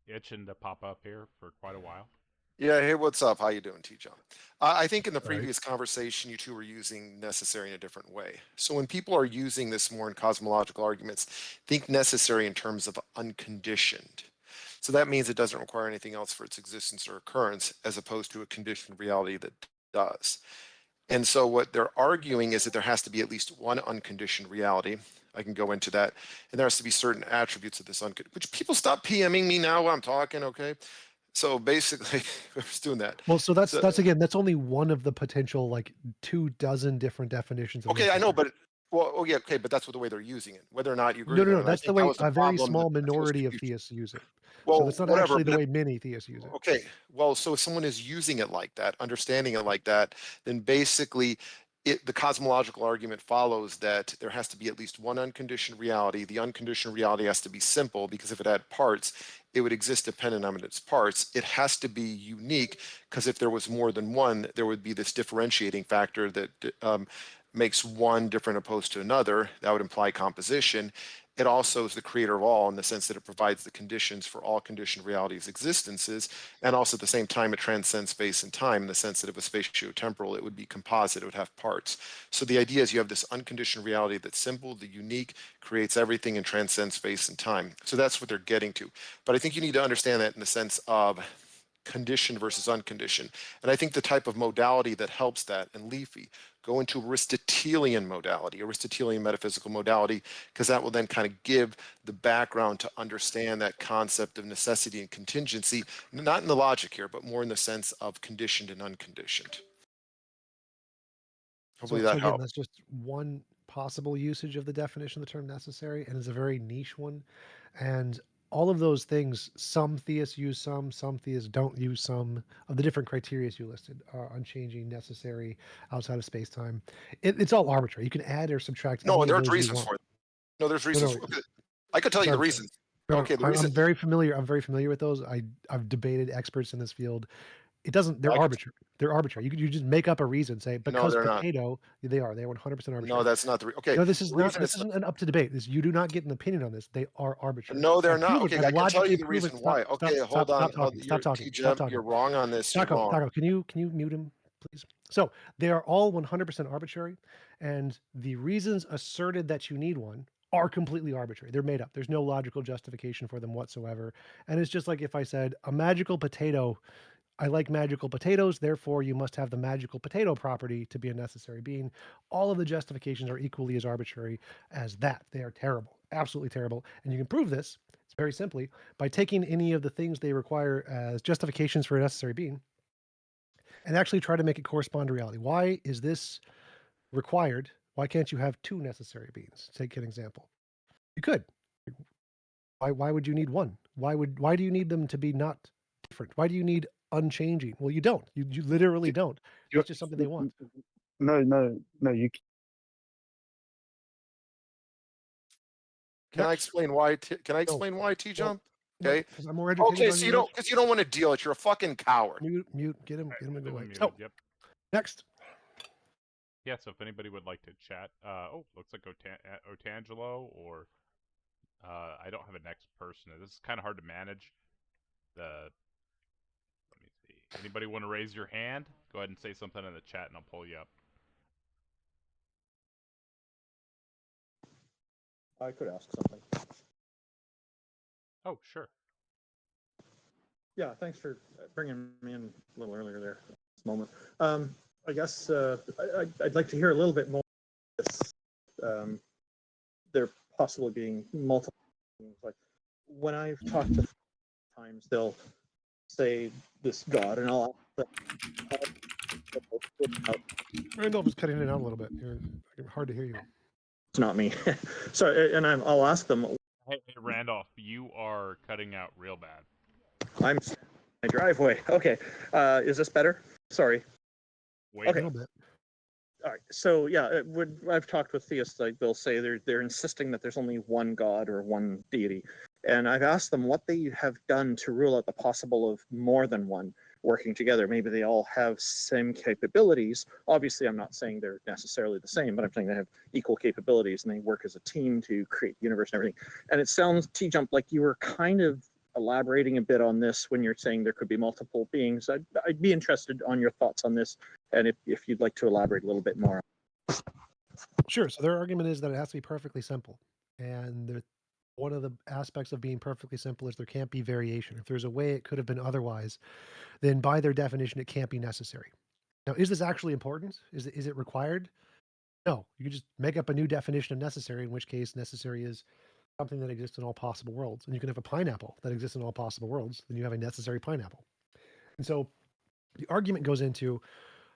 itching to pop up here for quite a while. Yeah, hey, what's up? How you doing, TJump? I think in the All right. previous conversation, you two were using necessary in a different way. So when people are using this more in cosmological arguments, think necessary in terms of unconditioned. So that means it doesn't require anything else for its existence or occurrence, as opposed to a conditioned reality that does. And so what they're arguing is that there has to be at least one unconditioned reality. I can go into that. And there has to be certain attributes of this which people stop PMing me now while I'm talking, okay? So basically, I was doing that. Well, so that's So- that's only one of the potential like 24 different definitions. Of Okay, I know, necessary. but oh yeah, okay, but that's the way they're using it. Whether or not you agree No, with no, it, no. and I That's the think that way was the a very problem small that there was minority of confusion. theists use it. Well, So that's not whatever, actually the but way many theists use it. okay, well, so if someone is using it like that, understanding it like that, then basically the cosmological argument follows that there has to be at least one unconditioned reality. The unconditioned reality has to be simple, because if it had parts, it would exist dependent on its parts. It has to be unique, because if there was more than one, there would be this differentiating factor that makes one different opposed to another. That would imply composition. It also is the creator of all, in the sense that it provides the conditions for all conditioned realities' existences, and also at the same time it transcends space and time, in the sense that if it was spatio-temporal, it would be composite, it would have parts. So the idea is you have this unconditioned reality that's simple, the unique, creates everything, and transcends space and time. So that's what they're getting to. But I think you need to understand that in the sense of conditioned versus unconditioned. And I think the type of modality that helps that, and Leafy, go into Aristotelian modality, Aristotelian metaphysical modality, because that will then kind of give the background to understand that concept of necessity and contingency, not in the logic here, but more in the sense of conditioned and unconditioned. Hopefully So that again, helps. that's just one possible usage of the definition of the term necessary, and it's a very niche one. And all of those things, some theists use some theists don't use some of the different criteria you listed are unchanging, necessary, outside of space-time. It's all arbitrary. You can add or subtract No, any of there's those you reasons want. for it. No, there's No, reasons. no, Okay, I could tell you the sorry. reasons. No, Okay, the I'm reason. very familiar. I'm very familiar with those. I've debated experts in this field. It doesn't. They're I could- arbitrary. They're arbitrary. You just make up a reason, say No, because they're not. potato. They are. They're 100% arbitrary. No, that's not the. Okay, No, this is the not. reason This it's isn't an up to debate. This you do not get an opinion on this. They are arbitrary. No, they're I've not. proven. Okay, I've I can tell you logically the proven. reason why. Okay, hold on. Stop talking. Stop talking. Stop talking. You're wrong on this. You're Taco, wrong. Taco, can you mute him, please? So they are all 100% arbitrary, and the reasons asserted that you need one are completely arbitrary. They're made up. There's no logical justification for them whatsoever. And it's just like if I said a magical potato. I like magical potatoes, therefore you must have the magical potato property to be a necessary being. All of the justifications are equally as arbitrary as that. They are terrible, absolutely terrible. And you can prove this, it's very simply, by taking any of the things they require as justifications for a necessary being and actually try to make it correspond to reality. Why is this required? Why can't you have two necessary beings? Take an example. You could. Why would you need one? Why do you need them to be not different? Why do you need unchanging? Well, you don't. You literally don't. It's just something they want. No, you Can I Next. explain why? Can I No. explain why, TJump? No, Okay. 'cause I'm more educated Okay, on so you. you don't, because you don't want to deal it. You're a fucking coward. Mute. Get him to go away. Muted, So yep. next. Yeah, so if anybody would like to chat, looks like Otangelo or I don't have a next person. This is kind of hard to manage. Let me see. Anybody want to raise your hand? Go ahead and say something in the chat, and I'll pull you up. I could ask something. Oh, sure. Yeah, thanks for bringing me in a little earlier there. This moment. I guess I'd like to hear a little bit more. This, there possibly being multiple things. Like when I've talked to times, they'll say this God, and I'll ask them, Randolph is cutting it out a little bit. You're hard to hear you. It's not me. Sorry, and I'll ask them. Hey, Randolph, you are cutting out real bad. I'm in my driveway. Okay, is this better? Sorry. Wait, A Okay. little bit. All right. So yeah, when I've talked with theists, like they'll say they're insisting that there's only one God or one deity, and I've asked them what they have done to rule out the possible of more than one working together. Maybe they all have same capabilities. Obviously, I'm not saying they're necessarily the same, but I'm saying they have equal capabilities and they work as a team to create the universe and everything. And it sounds, TJump, like you were kind of elaborating a bit on this when you're saying there could be multiple beings. I'd be interested on your thoughts on this, and if you'd like to elaborate a little bit more. Sure. So their argument is that it has to be perfectly simple. And one of the aspects of being perfectly simple is there can't be variation. If there's a way it could have been otherwise, then by their definition, it can't be necessary. Now, is this actually important? Is it required? No. You can just make up a new definition of necessary, in which case necessary is something that exists in all possible worlds. And you can have a pineapple that exists in all possible worlds, then you have a necessary pineapple. And so the argument goes into,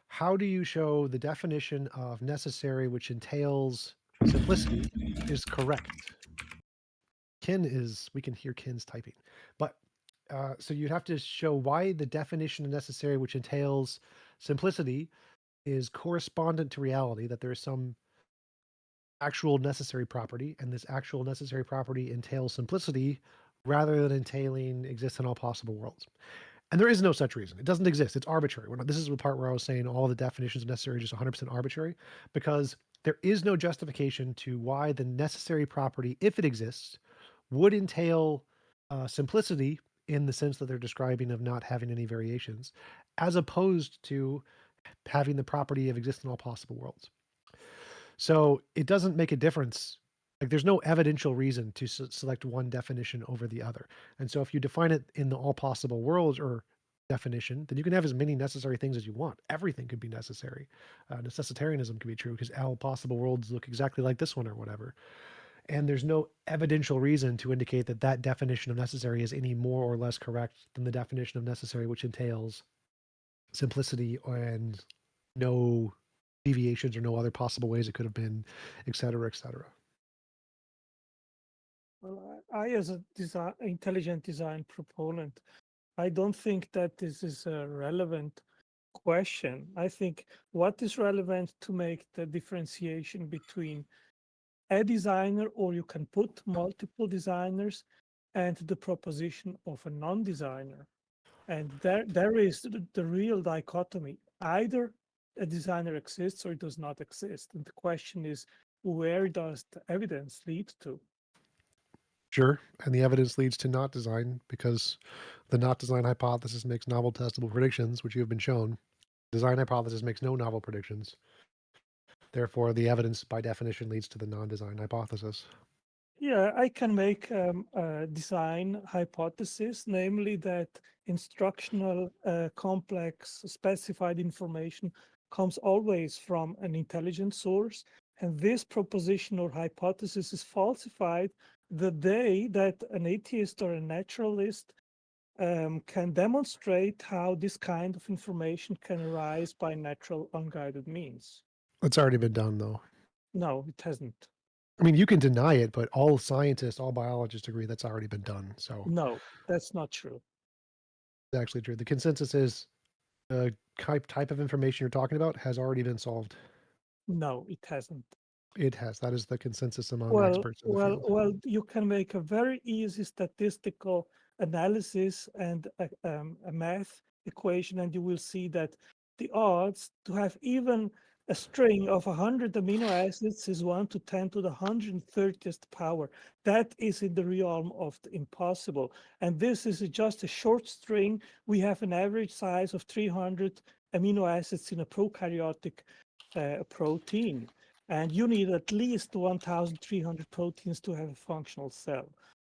how do you show the definition of necessary, which entails simplicity, is correct? We can hear Ken's typing, but so you'd have to show why the definition of necessary, which entails simplicity, is correspondent to reality, that there is some actual necessary property, and this actual necessary property entails simplicity rather than entailing exists in all possible worlds. And there is no such reason. It doesn't exist. It's arbitrary. This is the part where I was saying all the definitions of necessary are just 100% arbitrary, because there is no justification to why the necessary property, if it exists, would entail simplicity in the sense that they're describing of not having any variations, as opposed to having the property of exist in all possible worlds. So it doesn't make a difference. Like, there's no evidential reason to select one definition over the other. And so if you define it in the all possible worlds or definition, then you can have as many necessary things as you want. Everything could be necessary. Necessitarianism could be true because all possible worlds look exactly like this one or whatever. And there's no evidential reason to indicate that that definition of necessary is any more or less correct than the definition of necessary, which entails simplicity and no deviations or no other possible ways it could have been, et cetera, et cetera. Well, I as a intelligent design proponent, I don't think that this is a relevant question. I think what is relevant to make the differentiation between a designer, or you can put multiple designers, and the proposition of a non-designer. And there is the real dichotomy. Either a designer exists or it does not exist. And the question is, where does the evidence lead to? Sure. And the evidence leads to not design, because the not design hypothesis makes novel testable predictions, which you have been shown. Design hypothesis makes no novel predictions. Therefore, the evidence by definition leads to the non-design hypothesis. Yeah, I can make a design hypothesis, namely that instructional complex specified information comes always from an intelligent source. And this proposition or hypothesis is falsified the day that an atheist or a naturalist can demonstrate how this kind of information can arise by natural unguided means. It's already been done, though. No, it hasn't. I mean, you can deny it, but all scientists, all biologists agree that's already been done. So No, that's not true. it's actually true. The consensus is the type of information you're talking about has already been solved. No, it hasn't. It has. That is the consensus among Well, experts in the field. well, you can make a very easy statistical analysis and a math equation, and you will see that the odds to have even a string of 100 amino acids is 1 to 10 to the 130th power. That is in the realm of the impossible. And this is just a short string. We have an average size of 300 amino acids in a prokaryotic protein. And you need at least 1,300 proteins to have a functional cell.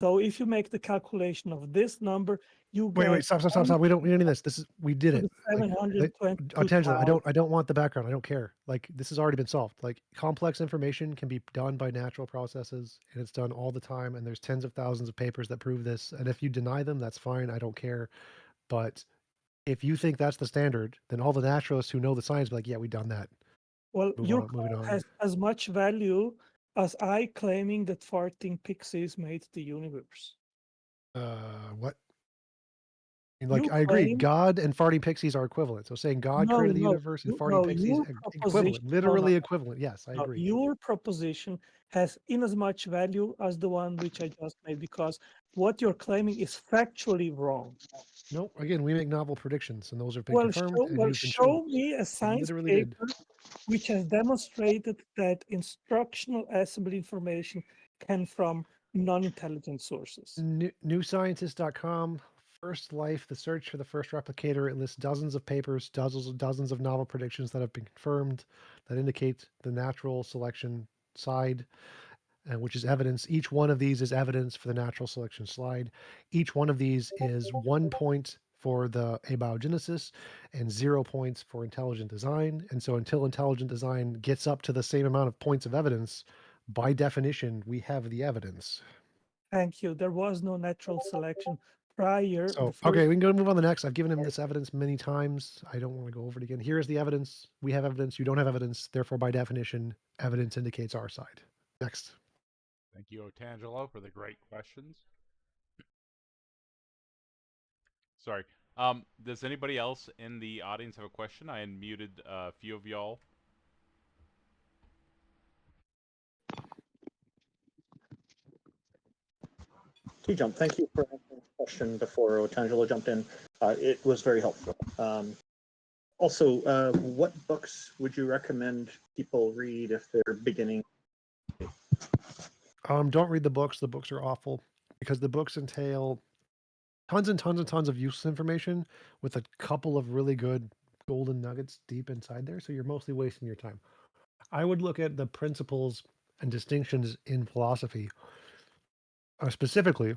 So if you make the calculation of this number, you Wait, stop. We don't need this. We did it. Like, 722,000. I don't want the background. I don't care. Like, this has already been solved. Like, complex information can be done by natural processes, and it's done all the time. And there's tens of thousands of papers that prove this. And if you deny them, that's fine. I don't care. But if you think that's the standard, then all the naturalists who know the science be like, yeah, we've done that. Well, your Moving on. has as much value as I claiming that farting pixies made the universe. What? Like, You I agree. claim God and farting pixies are equivalent. So saying God no, created the no, universe and you, farting no. pixies Your equivalent, proposition, literally equivalent. Yes, I no, agree. your proposition has in as much value as the one which I just made, because what you're claiming is factually wrong. No, again, we make novel predictions, and those have been confirmed, and Well, you can show show me a I science literally did. paper which has demonstrated that instructional assembly information can from non-intelligent sources. Newscientist.com, First Life, the search for the first replicator. It lists dozens of papers, dozens of novel predictions that have been confirmed that indicate the natural selection side, which is evidence. Each one of these is evidence for the natural selection slide. Each one of these is 1 point for the abiogenesis and 0 points for intelligent design. And so until intelligent design gets up to the same amount of points of evidence, by definition, we have the evidence. Thank you. There was no natural selection prior. So, The first, okay, we can go move on to the next. I've given him this evidence many times. I don't want to go over it again. Here is the evidence. We have evidence. You don't have evidence. Therefore, by definition, evidence indicates our side. Next. Thank you, Otangelo, for the great questions. Sorry. Does anybody else in the audience have a question? I unmuted a few of y'all. TJump, thank you for answering the question before Otangelo jumped in. It was very helpful. Also, what books would you recommend people read if they're beginning? Don't read the books. The books are awful because the books entail tons and tons and tons of useless information with a couple of really good golden nuggets deep inside there. So you're mostly wasting your time. I would look at the principles and distinctions in philosophy specifically,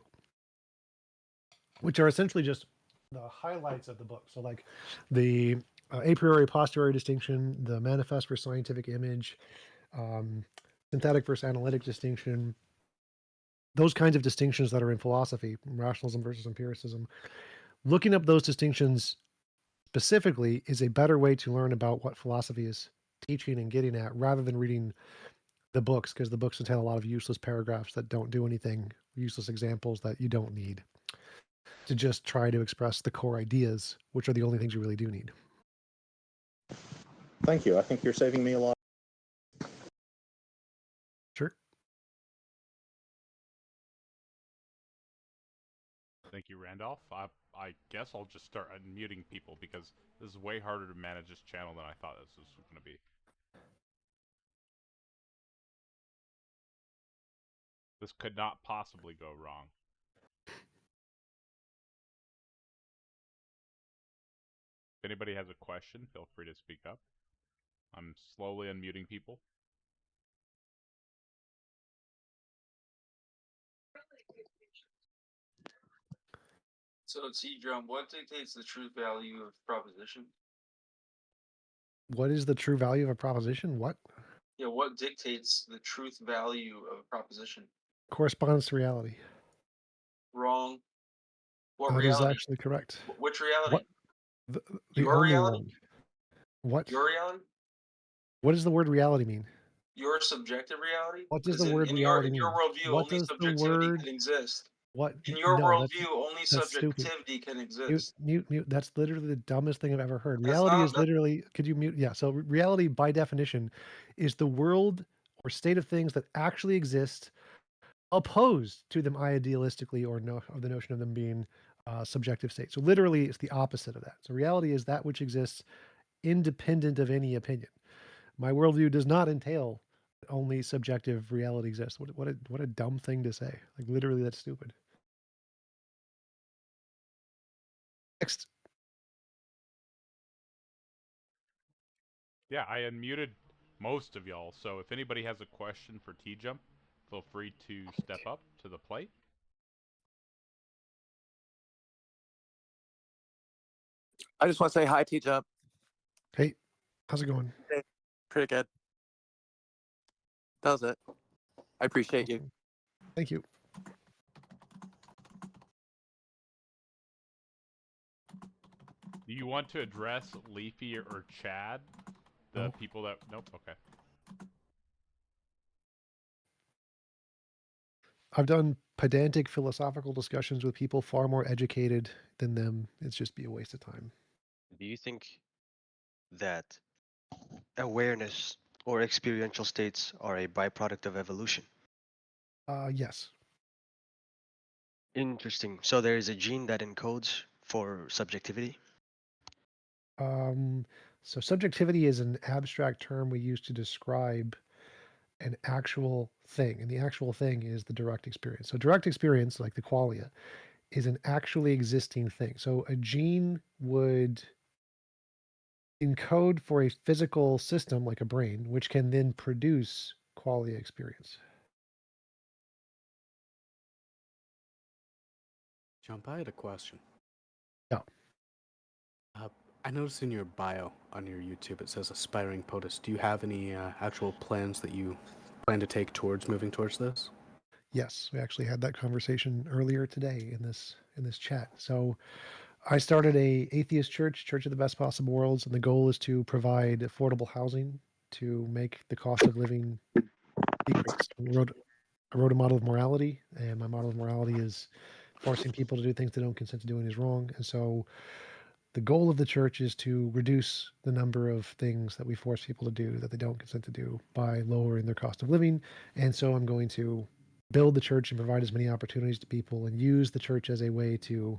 which are essentially just the highlights of the book. So, like the a priori posteriori distinction, the manifest versus scientific image, synthetic versus analytic distinction, those kinds of distinctions that are in philosophy, rationalism versus empiricism. Looking up those distinctions specifically is a better way to learn about what philosophy is teaching and getting at rather than reading the books, because the books contain a lot of useless paragraphs that don't do anything, useless examples that you don't need to just try to express the core ideas, which are the only things you really do need. Thank you. I think you're saving me a lot. Sure. Thank you, Randolph. I guess I'll just start unmuting people because this is way harder to manage this channel than I thought this was going to be. This could not possibly go wrong. If anybody has a question, feel free to speak up. I'm slowly unmuting people. So, TJump, what dictates the truth value of proposition? What is the true value of a proposition? What? Yeah, what dictates the truth value of a proposition? Corresponds to reality. Wrong. What That is reality? actually correct. Which reality? What? The Your only reality? one. What? Your reality? What does the word reality mean? Your subjective reality? What does Because the word in reality your mean? worldview, What only does the subjectivity word? can exist. What? In your No, worldview, only that's stupid. subjectivity can Mute, exist. mute. That's literally the dumbest thing I've ever heard. That's Reality not is literally. Could you mute? Yeah. So reality, by definition, is the world or state of things that actually exist, opposed to them idealistically or the notion of them being subjective state. So literally, it's the opposite of that. So reality is that which exists independent of any opinion. My worldview does not entail only subjective reality exists. What a dumb thing to say. Like literally, that's stupid. Next. Yeah, I unmuted most of y'all, so if anybody has a question for TJump, feel free to step up to the plate. I just want to say hi, TJump. Hey, how's it going? Pretty good. That was it. I appreciate you. Thank you. Do you want to address Leafy or Chad? The No. people that... Nope, okay. I've done pedantic philosophical discussions with people far more educated than them. It's just be a waste of time. Do you think that awareness or experiential states are a byproduct of evolution? Yes. Interesting. So there is a gene that encodes for subjectivity? So subjectivity is an abstract term we use to describe an actual thing, and the actual thing is the direct experience. So direct experience, like the qualia, is an actually existing thing. So a gene would encode for a physical system like a brain, which can then produce qualia experience. Jump, I had a question. Yeah. I noticed in your bio on your YouTube it says aspiring POTUS. Do you have any actual plans that you plan to take towards moving towards this? Yes, we actually had that conversation earlier today in this chat. So I started a atheist church, Church of the Best Possible Worlds, and the goal is to provide affordable housing to make the cost of living decrease. I wrote a model of morality, and my model of morality is forcing people to do things they don't consent to doing is wrong. And so the goal of the church is to reduce the number of things that we force people to do that they don't consent to do by lowering their cost of living. And so I'm going to build the church and provide as many opportunities to people and use the church as a way to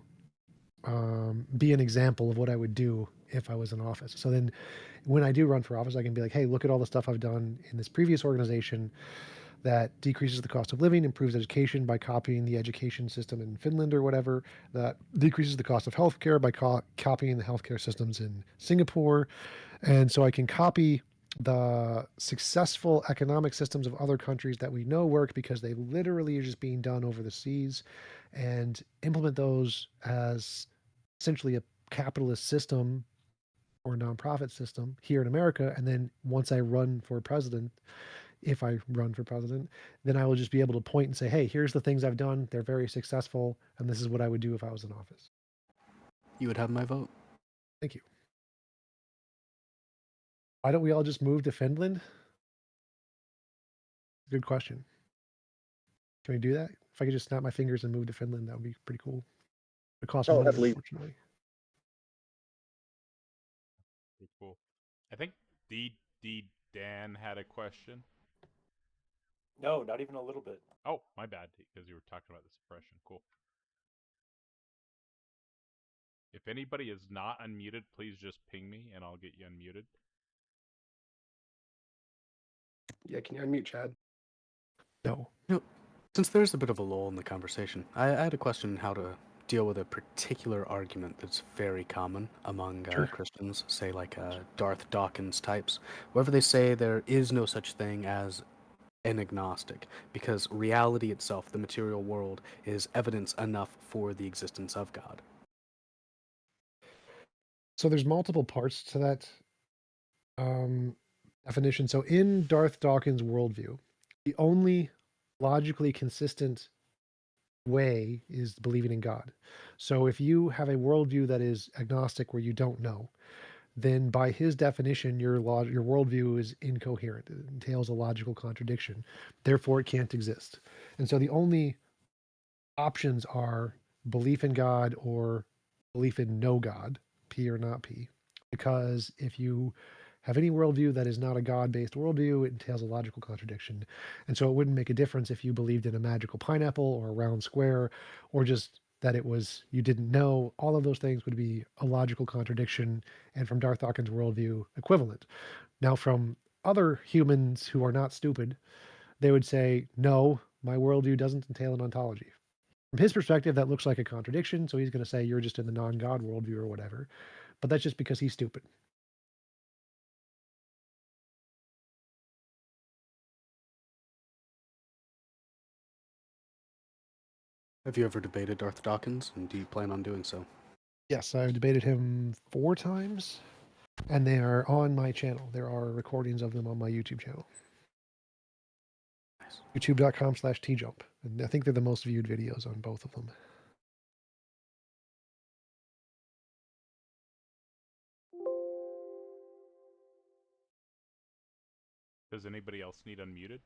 be an example of what I would do if I was in office. So then when I do run for office, I can be like, hey, look at all the stuff I've done in this previous organization that decreases the cost of living, improves education by copying the education system in Finland or whatever, that decreases the cost of healthcare by copying the healthcare systems in Singapore. And so I can copy the successful economic systems of other countries that we know work because they literally are just being done over the seas and implement those as essentially a capitalist system or nonprofit system here in America. And then once I run for president, if I run for president, then I will just be able to point and say, hey, here's the things I've done. They're very successful. And this is what I would do if I was in office. You would have my vote. Thank you. Why don't we all just move to Finland? Good question. Can we do that? If I could just snap my fingers and move to Finland, that would be pretty cool. It costs money, unfortunately. Pretty cool. I think D Dan had a question. No, not even a little bit. Oh, my bad, because you were talking about the suppression. Cool. If anybody is not unmuted, please just ping me and I'll get you unmuted. Yeah, can you unmute Chad? No. Since there's a bit of a lull in the conversation, I had a question how to deal with a particular argument that's very common among Sure. Christians, say like Darth Dawkins types, wherever they say there is no such thing as an agnostic, because reality itself, the material world, is evidence enough for the existence of God. So there's multiple parts to that definition. So in Darth Dawkins' worldview, the only logically consistent way is believing in God. So if you have a worldview that is agnostic where you don't know, then by his definition, your worldview is incoherent. It entails a logical contradiction. Therefore, it can't exist. And so the only options are belief in God or belief in no God, P or not P. Because if you have any worldview that is not a God-based worldview, it entails a logical contradiction. And so it wouldn't make a difference if you believed in a magical pineapple or a round square, or just that it was you didn't know. All of those things would be a logical contradiction, and from Darth Dawkins' worldview, equivalent. Now, from other humans who are not stupid, they would say, no, my worldview doesn't entail an ontology. From his perspective, that looks like a contradiction, so he's going to say you're just in the non-God worldview or whatever. But that's just because he's stupid. Have you ever debated Darth Dawkins, and do you plan on doing so? Yes, I've debated him 4 times, and they are on my channel. There are recordings of them on my YouTube channel. Nice. YouTube.com/TJump. And I think they're the most viewed videos on both of them. Does anybody else need unmuted?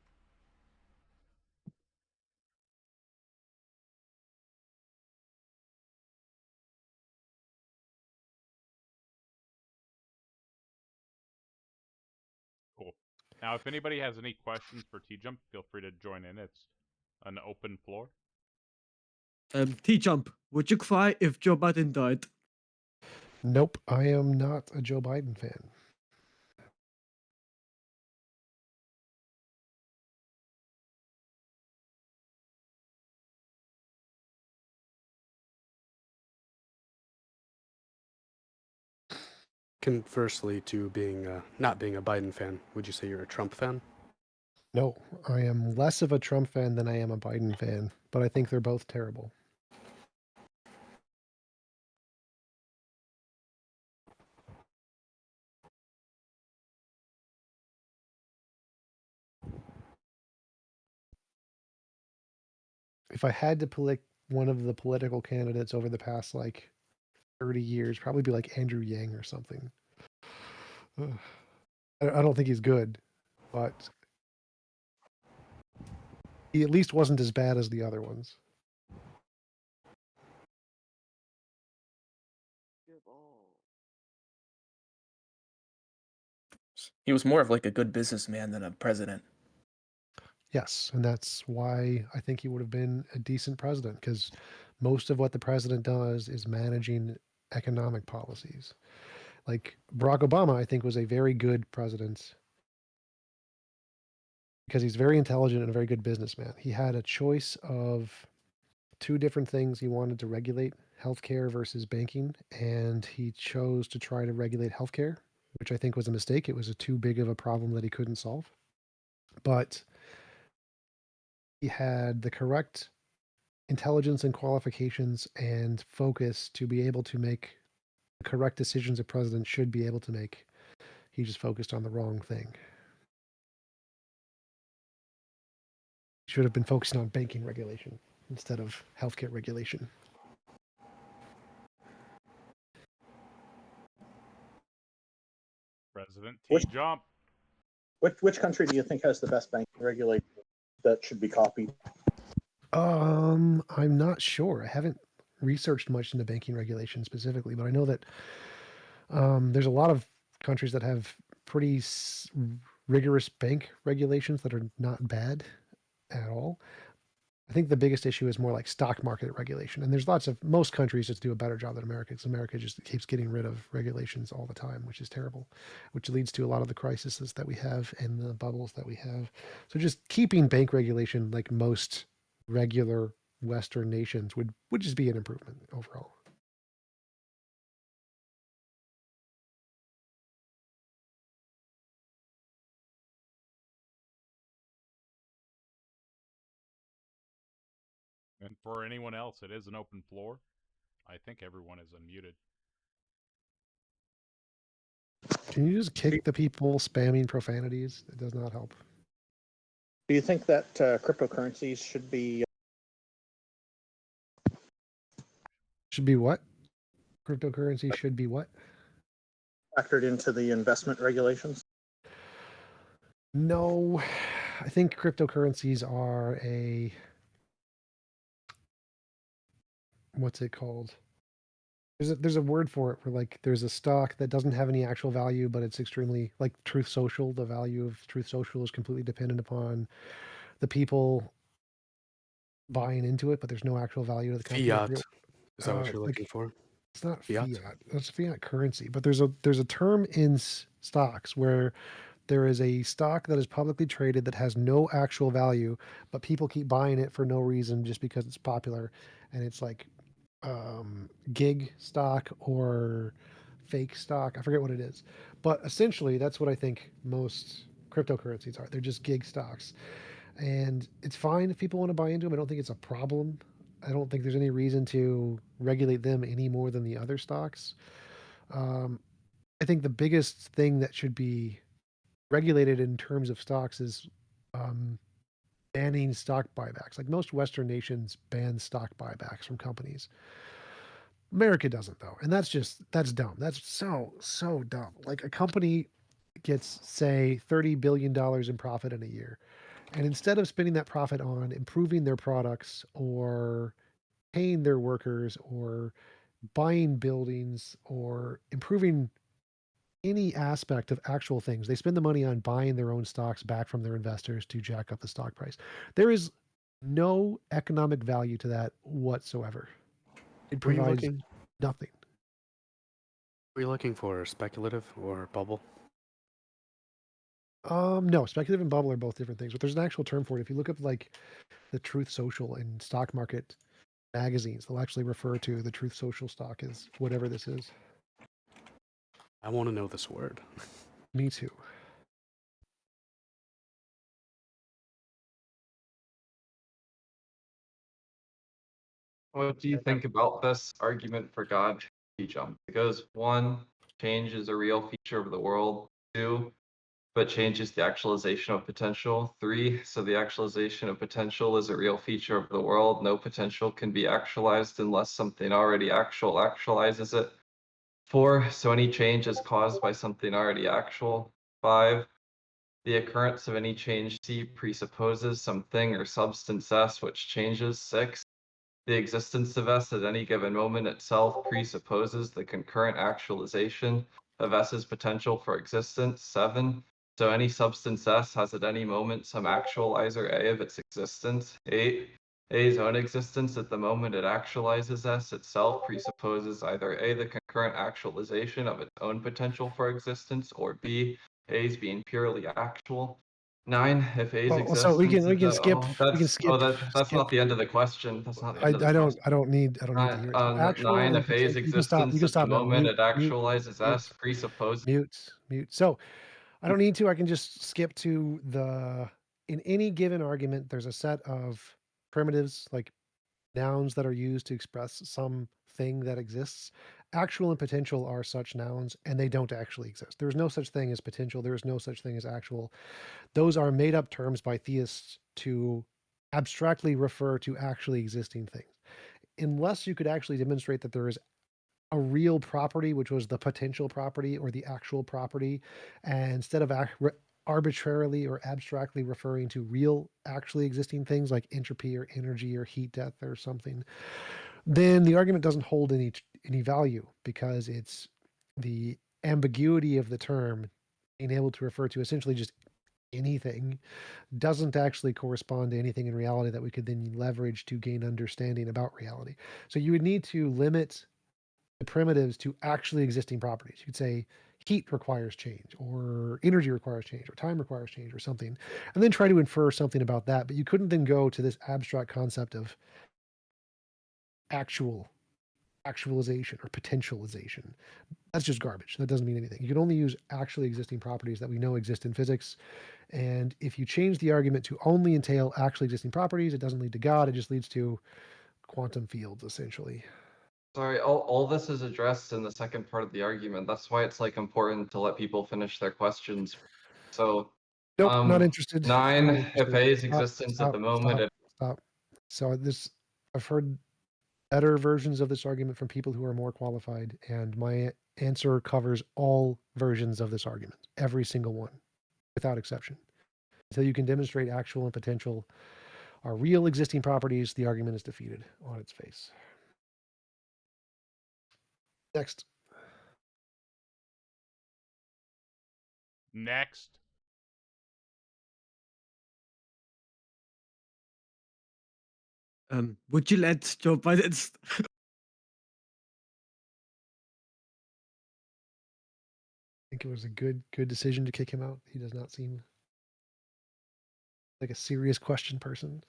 Now, if anybody has any questions for TJump, feel free to join in. It's an open floor. TJump, would you cry if Joe Biden died? Nope, I am not a Joe Biden fan. Conversely to being not being a Biden fan, would you say you're a Trump fan? No, I am less of a Trump fan than I am a Biden fan, but I think they're both terrible. If I had to pick one of the political candidates over the past like 30 years, probably be like Andrew Yang or something. Ugh. I don't think he's good, but he at least wasn't as bad as the other ones. He was more of like a good businessman than a president. Yes, and that's why I think he would have been a decent president, because most of what the president does is managing economic policies. Like Barack Obama, I think, was a very good president because he's very intelligent and a very good businessman. He had a choice of two different things he wanted to regulate, healthcare versus banking, and he chose to try to regulate healthcare, which I think was a mistake. It was too big of a problem that he couldn't solve. But he had the correct intelligence and qualifications and focus to be able to make the correct decisions a president should be able to make. He just focused on the wrong thing. He should have been focusing on banking regulation instead of healthcare regulation. President Which- TJump. Which country do you think has the best banking regulation that should be copied? I'm not sure. I haven't researched much into banking regulation specifically, but I know that there's a lot of countries that have pretty rigorous bank regulations that are not bad at all. I think the biggest issue is more like stock market regulation. And there's most countries just do a better job than America, because America just keeps getting rid of regulations all the time, which is terrible, which leads to a lot of the crises that we have and the bubbles that we have. So just keeping bank regulation like most regular Western nations would just be an improvement overall. And for anyone else, it is an open floor. I think everyone is unmuted. Can you just kick the people spamming profanities? It does not help. Do you think that cryptocurrencies should be Should be what? Cryptocurrency should be what? factored into the investment regulations? No, I think cryptocurrencies are what's it called? There's a word for it, where like there's a stock that doesn't have any actual value, but it's extremely like Truth Social. The value of Truth Social is completely dependent upon the people buying into it, but there's no actual value to the company. Fiat. Is that what you're Like, looking for? it's not Fiat? fiat. That's fiat currency. But there's a term in stocks where there is a stock that is publicly traded that has no actual value, but people keep buying it for no reason just because it's popular, and it's like gig stock or fake stock. I forget what it is, but essentially that's what I think most cryptocurrencies are. They're just gig stocks, and it's fine if people want to buy into them. I don't think it's a problem. I don't think there's any reason to regulate them any more than the other stocks. I think the biggest thing that should be regulated in terms of stocks is banning stock buybacks. Like most Western nations ban stock buybacks from companies. America doesn't, though, and that's dumb. That's so dumb. Like a company gets, say, $30 billion in profit in a year, and instead of spending that profit on improving their products or paying their workers or buying buildings or improving any aspect of actual things. They spend the money on buying their own stocks back from their investors to jack up the stock price. There is no economic value to that whatsoever. It Were you provides looking? nothing. Were you looking for speculative or bubble? No, speculative and bubble are both different things, but there's an actual term for it. If you look up like the Truth Social and stock market magazines, they'll actually refer to the Truth Social stock as whatever this is. I want to know this word. Me too. What do you think about this argument for God, TJump? Because 1, change is a real feature of the world. 2, but change is the actualization of potential. 3, so the actualization of potential is a real feature of the world. No potential can be actualized unless something already actualizes it. 4, so any change is caused by something already actual. 5, the occurrence of any change C presupposes something or substance S which changes. 6, the existence of S at any given moment itself presupposes the concurrent actualization of S's potential for existence. 7, so any substance S has at any moment some actualizer A of its existence. 8, A's own existence at the moment it actualizes S itself presupposes either A, the concurrent actualization of its own potential for existence, or B, A's being purely actual. 9, if A's Well, existence so we can is skip. We can skip. that's skip. not the end of the question. That's not the I end of the question. don't need to hear it. So actual 9, and if A's you can stop. You existence can at the stop now. moment Mute. it actualizes Mute. S presupposes. Mute. So I don't need to. I can just skip to the. In any given argument, there's a set of primitives like nouns that are used to express some thing that exists. Actual and potential are such nouns, and they don't actually exist. There's no such thing as potential. There is no such thing as actual. Those are made up terms by theists to abstractly refer to actually existing things. Unless you could actually demonstrate that there is a real property, which was the potential property or the actual property, and instead of arbitrarily or abstractly referring to real, actually existing things like entropy or energy or heat death or something, then the argument doesn't hold any value, because it's the ambiguity of the term being able to refer to essentially just anything doesn't actually correspond to anything in reality that we could then leverage to gain understanding about reality. So you would need to limit the primitives to actually existing properties. You could say heat requires change, or energy requires change, or time requires change, or something, and then try to infer something about that. But you couldn't then go to this abstract concept of actualization or potentialization. That's just garbage. That doesn't mean anything. You can only use actually existing properties that we know exist in physics. And if you change the argument to only entail actually existing properties, it doesn't lead to God. It just leads to quantum fields, essentially. Sorry, all this is addressed in the second part of the argument. That's why it's like important to let people finish their questions. So, Nope, not interested. 9, Not if interested. A's Stop, existence at the moment stop. So I've heard better versions of this argument from people who are more qualified, and my answer covers all versions of this argument, every single one, without exception. Until you can demonstrate actual and potential are real existing properties, the argument is defeated on its face. Next. Next. Would you let Joe Biden? I think it was a good decision to kick him out. He does not seem like a serious question person.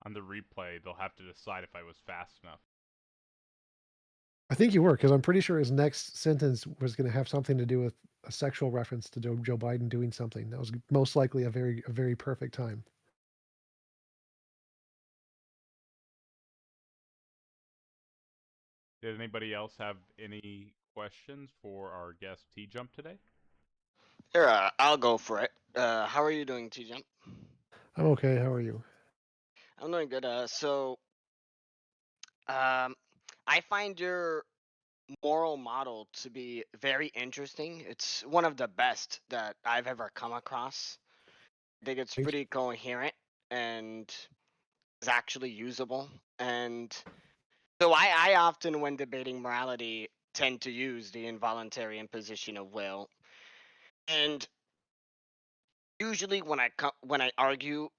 On the replay, they'll have to decide if I was fast enough. I think you were, because I'm pretty sure his next sentence was going to have something to do with a sexual reference to Joe Biden doing something. That was most likely a very perfect time. Did anybody else have any questions for our guest TJump today? Sure, I'll go for it. How are you doing, TJump? I'm okay. How are you? I'm doing good. I find your moral model to be very interesting. It's one of the best that I've ever come across. I think it's pretty coherent and is actually usable. And so I often, when debating morality, tend to use the involuntary imposition of will. And usually when I argue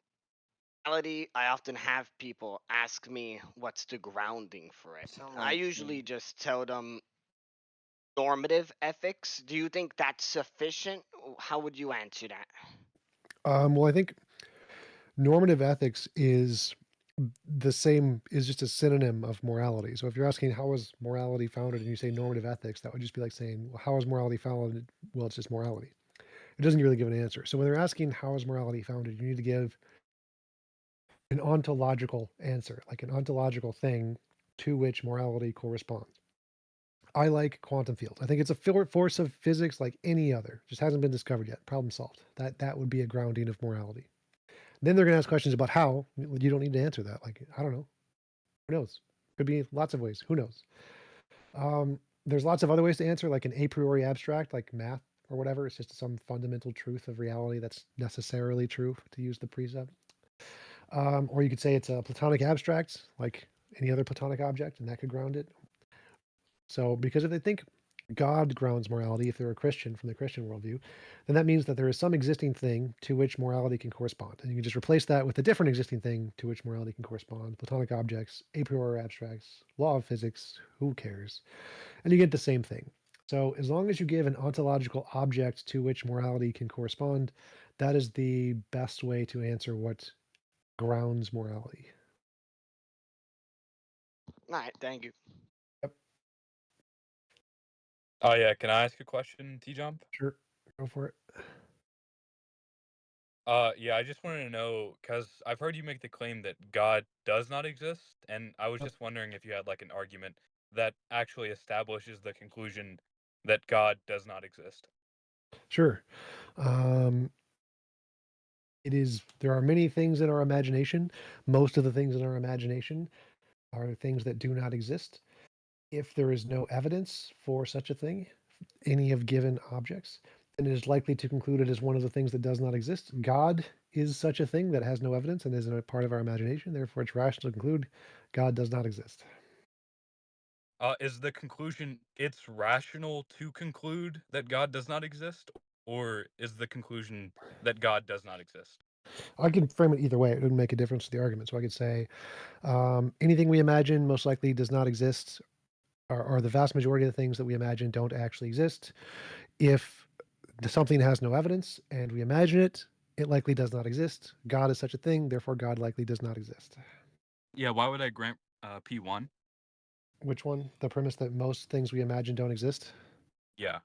reality, I often have people ask me what's the grounding for it. I usually just tell them normative ethics. Do you think that's sufficient? How would you answer that? Well, I think normative ethics is just a synonym of morality. So if you're asking how is morality founded and you say normative ethics, that would just be like saying, well, how is morality founded? Well, it's just morality. It doesn't really give an answer. So when they're asking how is morality founded, you need to give an ontological answer, like an ontological thing to which morality corresponds. I like quantum fields. I think it's a force of physics like any other. Just hasn't been discovered yet. Problem solved. That would be a grounding of morality. Then they're going to ask questions about how. You don't need to answer that. Like, I don't know. Who knows? Could be lots of ways. Who knows? There's lots of other ways to answer, like an a priori abstract, like math or whatever. It's just some fundamental truth of reality that's necessarily true, to use the precept. Or you could say it's a Platonic abstract, like any other Platonic object, and that could ground it. So, because if they think God grounds morality, if they're a Christian from the Christian worldview, then that means that there is some existing thing to which morality can correspond. And you can just replace that with a different existing thing to which morality can correspond. Platonic objects, a priori abstracts, law of physics, who cares? And you get the same thing. So as long as you give an ontological object to which morality can correspond, that is the best way to answer what grounds morality. All right, thank you. Oh yeah, can I ask a question, TJump? Sure, go for it. Yeah, I just wanted to know, because I've heard you make the claim that God does not exist, and I was just wondering if you had like an argument that actually establishes the conclusion that God does not exist. Sure. There are many things in our imagination. Most of the things in our imagination are things that do not exist. If there is no evidence for such a thing, any of given objects, then it is likely to conclude it as one of the things that does not exist. God is such a thing that has no evidence and isn't a part of our imagination. Therefore, it's rational to conclude God does not exist. Is the conclusion it's rational to conclude that God does not exist, or is the conclusion that God does not exist? I can frame it either way. It wouldn't make a difference to the argument. So I could say anything we imagine most likely does not exist, or the vast majority of the things that we imagine don't actually exist. If something has no evidence and we imagine it, it likely does not exist. God is such a thing, therefore God likely does not exist. Yeah, why would I grant P1? Which one? The premise that most things we imagine don't exist? Yeah.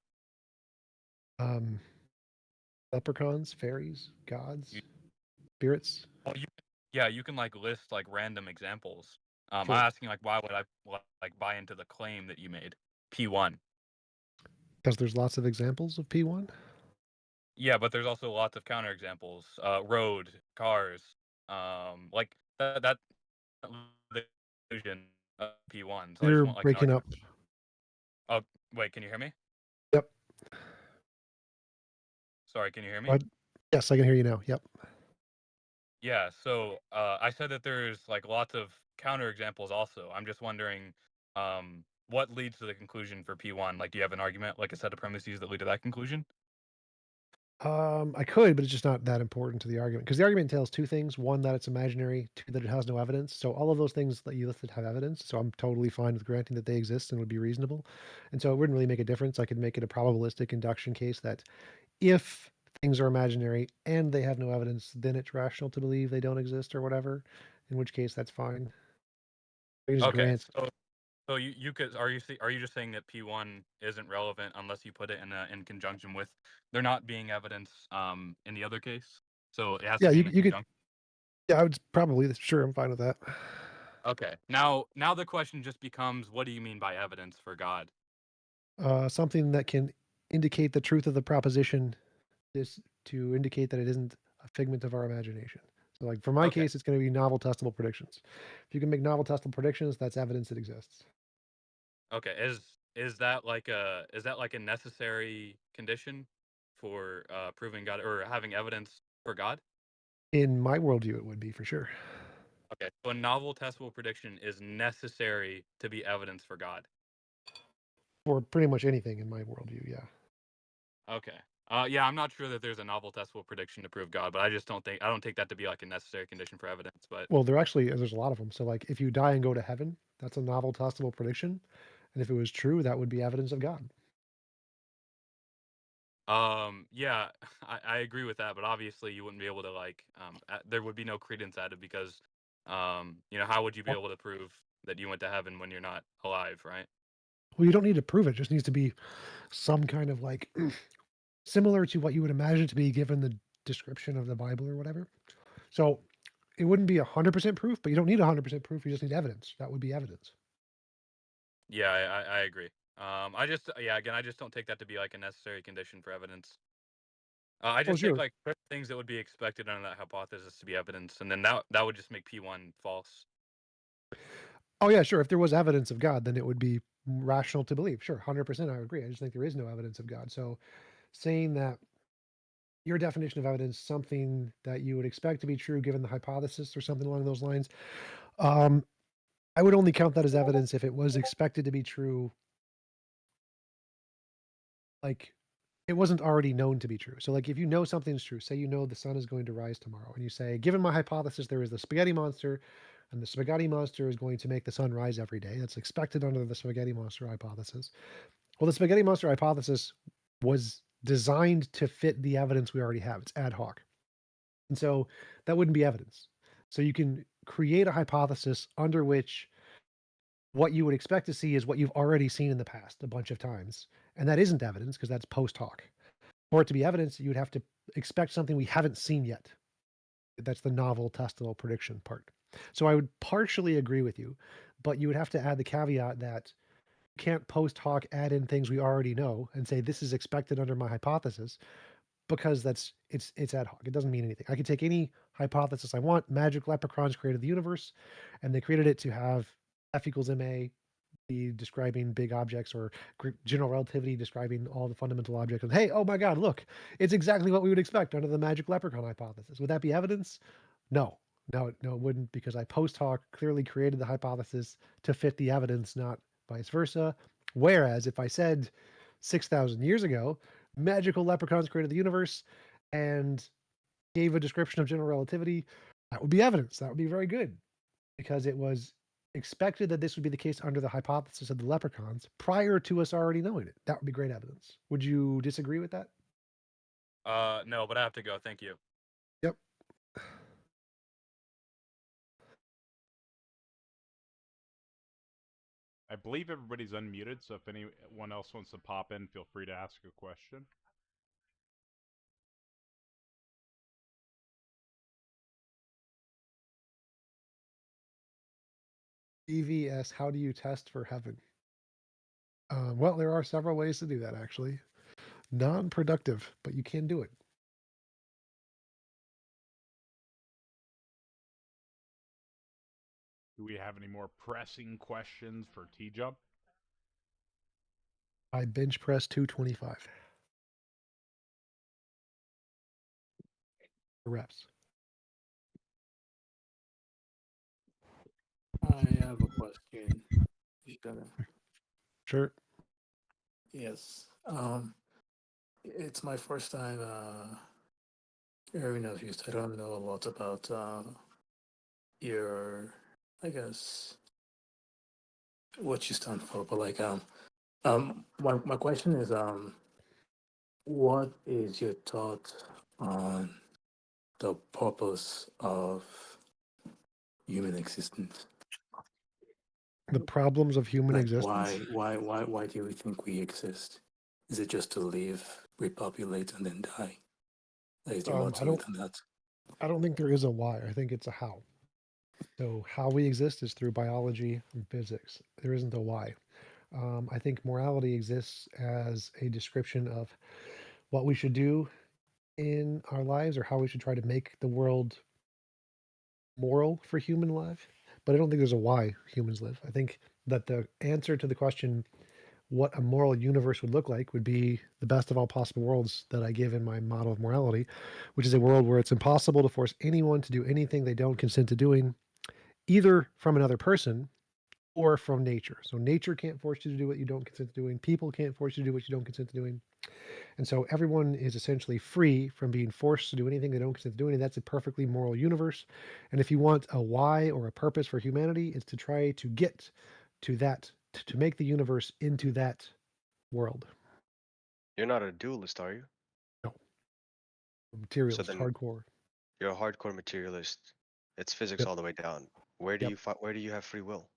Leprechauns, fairies, gods, spirits. Well, you can like list like random examples. I'm Sure. asking like why would I like buy into the claim that you made? P1. Because there's lots of examples of P1. Yeah, but there's also lots of counterexamples. Road, cars, like that the conclusion of P1. So I just You're want like an breaking up. argument. Oh, wait, can you hear me? Yep. Sorry, can you hear me? What? Yes, I can hear you now. Yep. Yeah, so I said that there's like lots of counterexamples also. I'm just wondering what leads to the conclusion for P1? Like, do you have an argument, like a set of premises that lead to that conclusion? I could, but it's just not that important to the argument because the argument entails two things: one, that it's imaginary; two, that it has no evidence. So all of those things that you listed have evidence. So I'm totally fine with granting that they exist and would be reasonable. And so it wouldn't really make a difference. I could make it a probabilistic induction case that if things are imaginary and they have no evidence, then it's rational to believe they don't exist or whatever. In which case, that's fine. I can just Okay, grant. so you could are you just saying that P1 isn't relevant unless you put it in conjunction with there not being evidence in the other case? So it has Yeah, to be you in a could. conjunction. Yeah, I would probably. Sure, I'm fine with that. Okay. Now the question just becomes, what do you mean by evidence for God? Something that can indicate the truth of the proposition is to indicate that it isn't a figment of our imagination. So, like for my Okay. case, it's going to be novel testable predictions. If you can make novel testable predictions, that's evidence it exists. Okay. Is that like a necessary condition for proving God or having evidence for God? In my worldview, it would be for sure. Okay. So a novel testable prediction is necessary to be evidence for God. For pretty much anything in my worldview, yeah. Okay. Yeah, I'm not sure that there's a novel testable prediction to prove God, but I don't take that to be like a necessary condition for evidence. But Well, there's a lot of them. So like if you die and go to heaven, that's a novel testable prediction. And if it was true, that would be evidence of God. yeah, I agree with that, but obviously you wouldn't be able to like there would be no credence added because how would you be able to prove that you went to heaven when you're not alive, right? Well, you don't need to prove it. It just needs to be some kind of like similar to what you would imagine to be given the description of the Bible or whatever. So it wouldn't be 100% proof, but you don't need 100% proof. You just need evidence. That would be evidence. Yeah, I agree. I just don't take that to be like a necessary condition for evidence. I just think sure. like certain things that would be expected under that hypothesis to be evidence, and then that would just make P1 false. Oh yeah, sure. If there was evidence of God, then it would be rational to believe. Sure, 100%. I agree. I just think there is no evidence of God. So saying that your definition of evidence, something that you would expect to be true given the hypothesis or something along those lines, I would only count that as evidence if it was expected to be true. Like it wasn't already known to be true. So like if you know something's true, say you know the sun is going to rise tomorrow, and you say, given my hypothesis, there is the spaghetti monster, and the spaghetti monster is going to make the sun rise every day. That's expected under the spaghetti monster hypothesis. Well, the spaghetti monster hypothesis was designed to fit the evidence we already have. It's ad hoc. And so that wouldn't be evidence. So you can create a hypothesis under which what you would expect to see is what you've already seen in the past a bunch of times. And that isn't evidence because that's post hoc. For it to be evidence, you would have to expect something we haven't seen yet. That's the novel testable prediction part. So I would partially agree with you, but you would have to add the caveat that you can't post hoc add in things we already know and say this is expected under my hypothesis, because it's ad hoc. It doesn't mean anything. I can take any hypothesis I want. Magic leprechauns created the universe, and they created it to have F equals ma be describing big objects, or general relativity describing all the fundamental objects. And hey, oh my God, look, it's exactly what we would expect under the magic leprechaun hypothesis. Would that be evidence? No, it wouldn't, because I post hoc clearly created the hypothesis to fit the evidence, not vice versa. Whereas if I said 6,000 years ago, magical leprechauns created the universe and gave a description of general relativity, that would be evidence. That would be very good, because it was expected that this would be the case under the hypothesis of the leprechauns prior to us already knowing it. That would be great evidence. Would you disagree with that? No, but I have to go. Thank you. Yep. I believe everybody's unmuted, so if anyone else wants to pop in, feel free to ask a question. EVS, how do you test for heaven? Well, there are several ways to do that, actually. Non-productive, but you can do it. Do we have any more pressing questions for TJump? I bench press 225 reps. I have a question. Sure. Yes. It's my first time hearing of you, so I don't know a lot about your, I guess, what you stand for. But like, my question is, what is your thought on the purpose of human existence? The problems of human Like, existence. why do you think we exist? Is it just to live, repopulate, and then die? Is there more to it than that? I don't think there is a why. I think it's a how. So how we exist is through biology and physics. There isn't a why. I think morality exists as a description of what we should do in our lives, or how we should try to make the world moral for human life. But I don't think there's a why humans live. I think that the answer to the question, what a moral universe would look like, would be the best of all possible worlds that I give in my model of morality, which is a world where it's impossible to force anyone to do anything they don't consent to doing, either from another person or from nature. So nature can't force you to do what you don't consent to doing. People can't force you to do what you don't consent to doing. And so everyone is essentially free from being forced to do anything they don't consent to doing. And that's a perfectly moral universe. And if you want a why or a purpose for humanity, it's to try to get to that, to make the universe into that world. You're not a dualist, are you? No. Materialist, So then hardcore. you're a hardcore materialist. It's physics Yep. all the way down. Where do Yep. where do you have free will?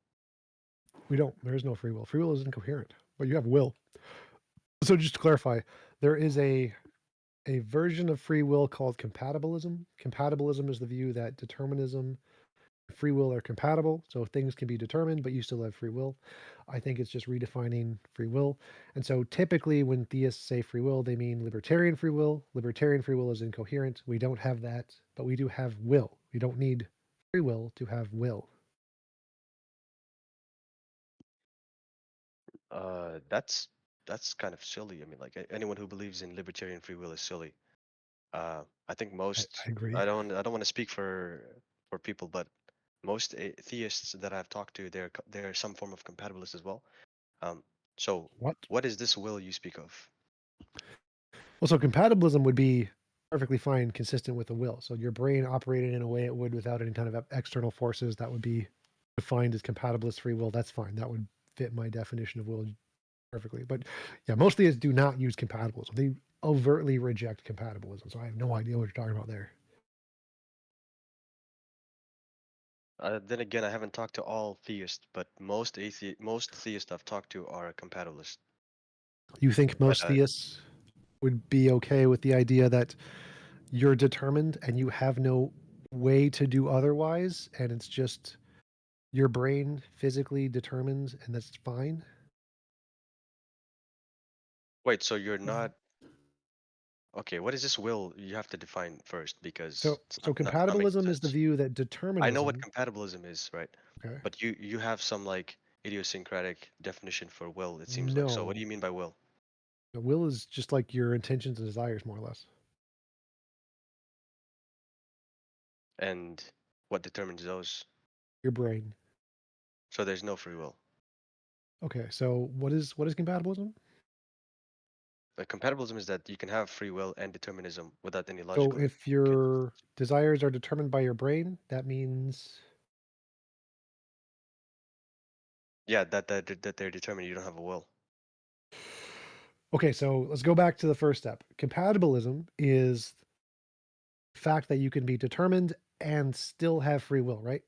We don't. There is no free will. Free will is incoherent, but you have will. So just to clarify, there is a version of free will called compatibilism. Compatibilism is the view that determinism, free will are compatible, so things can be determined, but you still have free will. I think it's just redefining free will. And so typically when theists say free will, they mean libertarian free will. Libertarian free will is incoherent. We don't have that, but we do have will. We don't need free will to have will. That's kind of silly. I mean, like anyone who believes in libertarian free will is silly. I think most I agree. I don't want to speak for people, but most theists that I've talked to, they're some form of compatibilist as well. So what is this will you speak of? Well, so compatibilism would be perfectly fine, consistent with the will. So your brain operating in a way it would without any kind of external forces that would be defined as compatibilist free will. That's fine. That would fit my definition of will perfectly. But yeah, most theists do not use compatibilism. They overtly reject compatibilism. So I have no idea what you're talking about there. Then again, I haven't talked to all theists, but most theists I've talked to are compatibilist. You think most theists would be okay with the idea that you're determined and you have no way to do otherwise, and it's just your brain physically determined, and that's fine? Wait, so you're not okay? What is this will? You have to define first because So it's not making compatibilism is the sense. view that I know what determinism. compatibilism is, right? Okay. But you have some like idiosyncratic definition for will. It seems like. So what do you No, mean by will? the will is just like your intentions and desires, more or less. And what determines those? Your brain. So there's no free will. Okay, so what is compatibilism? Compatibilism is that you can have free will and determinism without any So logical. if your desires are determined by your brain, that means Yeah, that they're determined. You don't have a will. okay. So let's go back to the first step. Compatibilism is the fact that you can be determined and still have free will, right?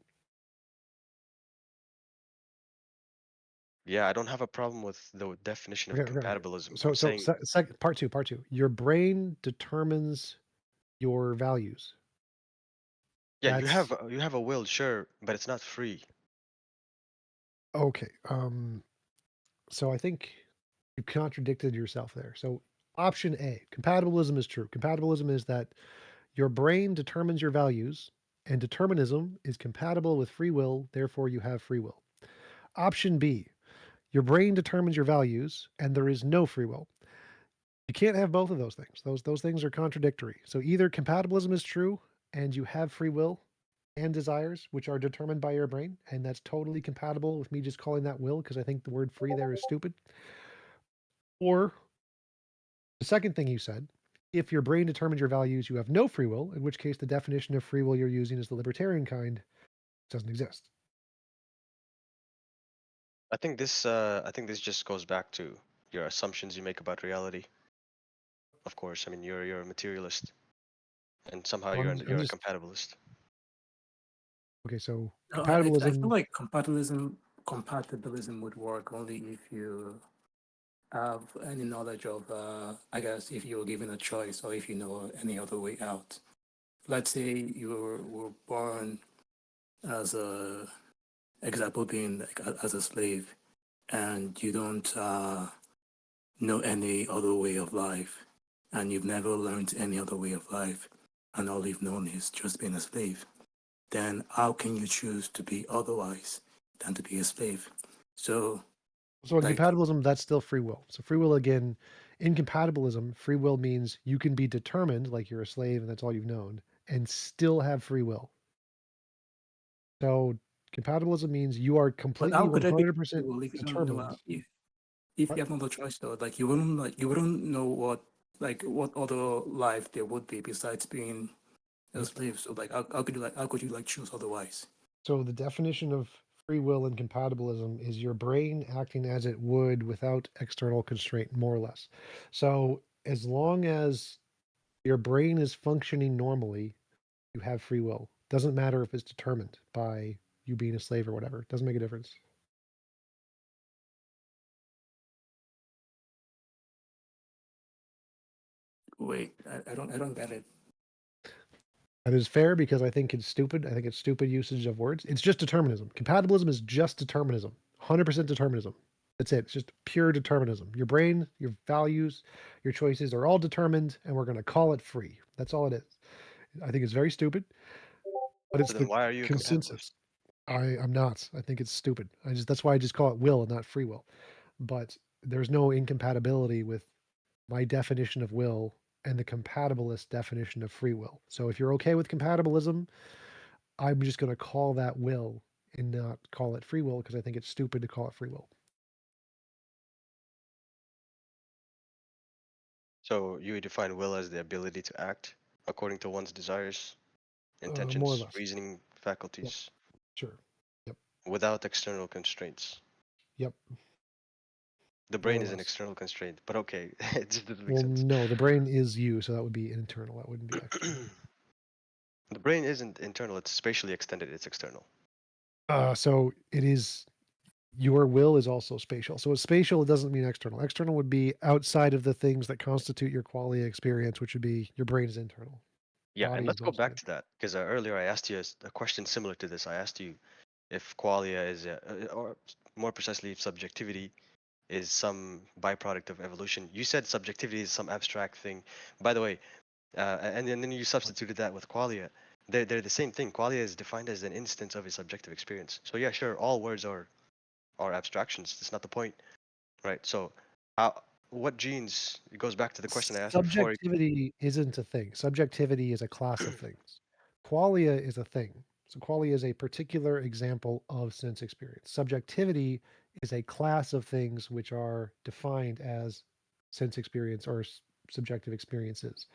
Yeah, I don't have a problem with the definition of Okay, okay. compatibilism. So I'm saying, second part two. Your brain determines your values. yeah, That's you have a will, sure, but it's not free. okay. So I think you contradicted yourself there. So option A, compatibilism is true. Compatibilism is that your brain determines your values, and determinism is compatible with free will, therefore you have free will. Option B, your brain determines your values, and there is no free will. You can't have both of those things. Those things are contradictory. So either compatibilism is true and you have free will and desires which are determined by your brain, and that's totally compatible with me just calling that will because I think the word free there is stupid. Or the second thing you said, if your brain determines your values, you have no free will, in which case the definition of free will you're using is the libertarian kind, doesn't exist. I think this just goes back to your assumptions you make about reality. Of course, I mean you're a materialist, and somehow I'm you're a just compatibilist. okay. So No, I feel compatibilism. like compatibilism would work only if you have any knowledge of, I guess, if you were given a choice or if you know any other way out. Let's say you were born as a example being like as a slave, and you don't know any other way of life, and you've never learned any other way of life, and all you've known is just being a slave. Then how can you choose to be otherwise than to be a slave? So So in like, compatibilism, that's still free will. So free will again, in compatibilism, free will means you can be determined, like you're a slave and that's all you've known, and still have free will. So Compatibilism means you are But completely how could I be 100% compatible if you don't know determined. if you have no other choice though? Like you wouldn't know what other life there would be besides being a slave. So like how could you choose otherwise? So the definition of free will and compatibilism is your brain acting as it would without external constraint, more or less. So as long as your brain is functioning normally, you have free will. Doesn't matter if it's determined by you being a slave or whatever. Doesn't make a difference. Wait, I don't get it. That is fair because I think it's stupid. I think it's stupid usage of words. It's just determinism. Compatibilism is just determinism. 100% determinism. That's it. It's just pure determinism. Your brain, your values, your choices are all determined, and we're going to call it free. That's all it is. I think it's very stupid, but it's So then the why are you a compatibilist? consensus. I'm not. I think it's stupid. That's why I just call it will and not free will. But there's no incompatibility with my definition of will and the compatibilist definition of free will. So if you're okay with compatibilism, I'm just going to call that will and not call it free will because I think it's stupid to call it free will. So you would define will as the ability to act according to one's desires, More or intentions, less. reasoning faculties, Sure. Yep. without external constraints. Yep. The brain is an external constraint, but okay, it just doesn't make Well, sense. no, the brain is you, so that would be internal. That wouldn't be external. The brain isn't internal; it's spatially extended. It's external. So it is. Your will is also spatial. So it's spatial. It doesn't mean external. External would be outside of the things that constitute your quality experience, which would be your brain is internal. Yeah, and Body let's is go mostly back to that because earlier I asked you a question similar to this. I asked you if qualia is, or more precisely, if subjectivity is some byproduct of evolution. You said subjectivity is some abstract thing. By the way, and then you substituted that with qualia. They're the same thing. Qualia is defined as an instance of a subjective experience. So yeah, sure, all words are abstractions. That's not the point, right? So, what genes? It goes back to the question I asked before. Subjectivity isn't a thing. Subjectivity is a class of things. Qualia is a thing. So qualia is a particular example of sense experience. Subjectivity is a class of things which are defined as sense experience or subjective experiences.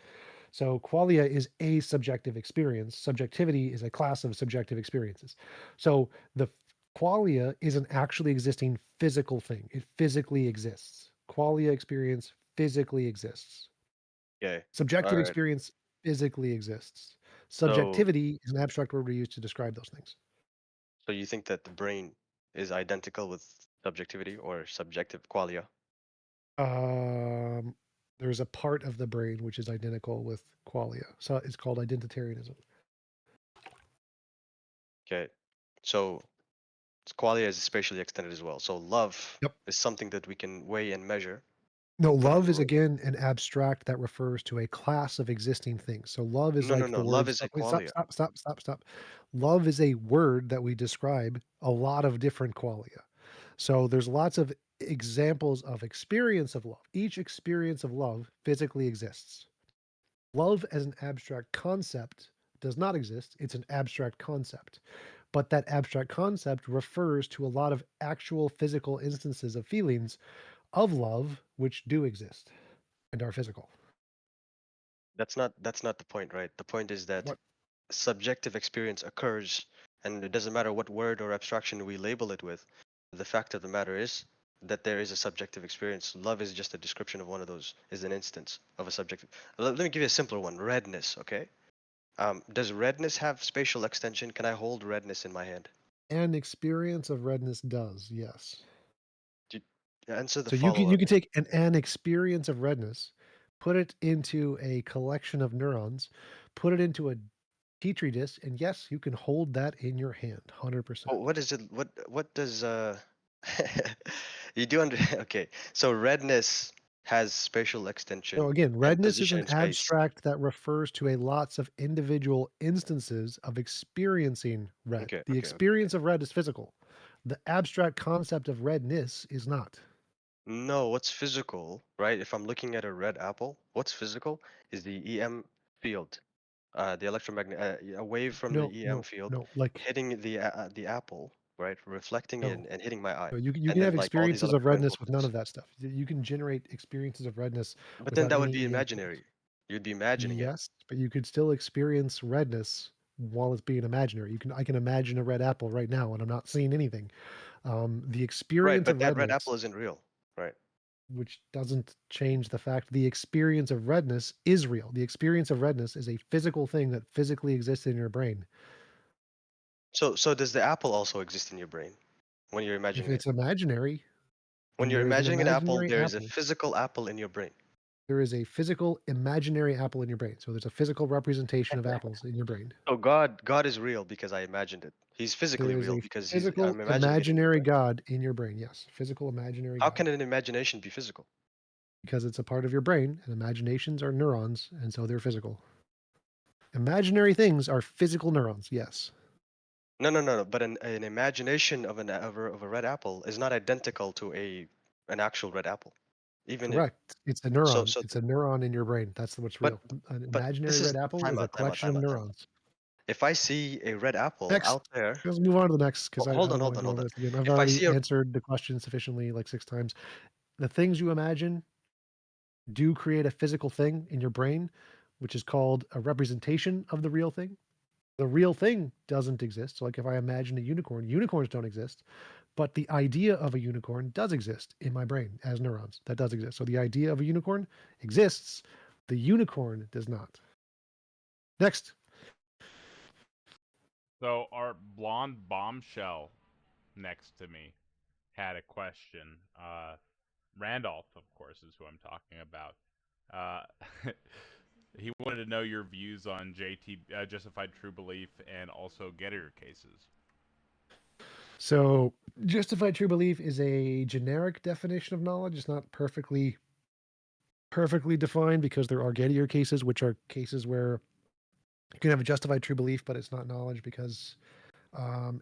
So qualia is a subjective experience. Subjectivity is a class of subjective experiences. So the qualia is an actually existing physical thing. It physically exists. Qualia experience physically exists. Okay. Subjective All right. experience physically exists. So, Subjectivity is an abstract word we use to describe those things. so you think that the brain is identical with subjectivity or subjective qualia? Um, there's a part of the brain which is identical with qualia. So it's called identitarianism. Okay. So qualia is spatially extended as well. So love is something that we can weigh and measure. No, But love is again an abstract that refers to a class of existing things. So love is no, no, like no. the Love words. is a Wait, qualia. stop. Love is a word that we describe a lot of different qualia. So there's lots of examples of experience of love. Each experience of love physically exists. Love as an abstract concept does not exist. It's an abstract concept. But that abstract concept refers to a lot of actual physical instances of feelings of love which do exist and are physical. That's not the point, right? The point is that subjective experience occurs, and it doesn't matter what word or abstraction we label it with. The fact of the matter is that there is a subjective experience. Love is just a description of one of those, is an instance of a subjective. Let me give you a simpler one. Redness, okay? Does redness have spatial extension? Can I hold redness in my hand? An experience of redness does, yes. Answer the So you follow-up. can take an experience of redness, put it into a collection of neurons, put it into a petri dish, and yes, you can hold that in your hand, 100%. Oh, what is it? What does you do under okay? So redness has spatial extension So again, and redness is position an in space. abstract that refers to a lots of individual instances of experiencing red. Okay, The okay, okay. experience of red is physical. The abstract concept of redness is not. No, what's physical, right? If I'm looking at a red apple, what's physical is the EM field. the electromagnetic a wave from No, the EM no, field no. Like hitting the apple, right, reflecting no. and hitting my eye, So you and can have then like all these experiences of electromagnetic redness with none pulses. of that stuff. You can generate experiences of redness But then without that would any be EM field. imaginary. You'd be imagining it. Yes, but you could still experience redness while it's being imaginary. I can imagine a red apple right now, and I'm not seeing anything. The Right, experience but of that red redness, apple isn't real, right? which doesn't change the fact the experience of redness is real. The experience of redness is a physical thing that physically exists in your brain. So does the apple also exist in your brain when you're If imagining it? it's imaginary, When then you're there is an imagining an apple, imaginary there is a apple. physical apple in your brain. There is a physical imaginary apple in your brain. So there's a physical representation of apples in your brain. So God is real because I imagined it. He's physically There is real a because physical I'm imagining it in my imaginary brain. God in your brain. Yes, physical imaginary How God. can an imagination be physical? Because it's a part of your brain, and imaginations are neurons, and so they're physical. Imaginary things are physical neurons. Yes. No. But an imagination of of a red apple is not identical to an actual red apple. Even if Correct. It's a so neuron. so It's a neuron in your brain. That's what's but real. An but imaginary this is red apple time is a out, time out, collection time of out, time out. neurons. If I see a red apple Next. out there, Let's move on to the next because I hold on, don't want hold to on, go hold over on. this again. I've If I already see a answered the question sufficiently like 6 times. The things you imagine do create a physical thing in your brain, which is called a representation of the real thing. The real thing doesn't exist. So, like if I imagine a unicorn, unicorns don't exist, but the idea of a unicorn does exist in my brain as neurons. That does exist. So the idea of a unicorn exists. The unicorn does not. Next. So our blonde bombshell next to me had a question. Randolph, of course, is who I'm talking about. He wanted to know your views on justified true belief and also Gettier cases. So justified true belief is a generic definition of knowledge. It's not perfectly defined because there are Gettier cases, which are cases where you can have a justified true belief, but it's not knowledge because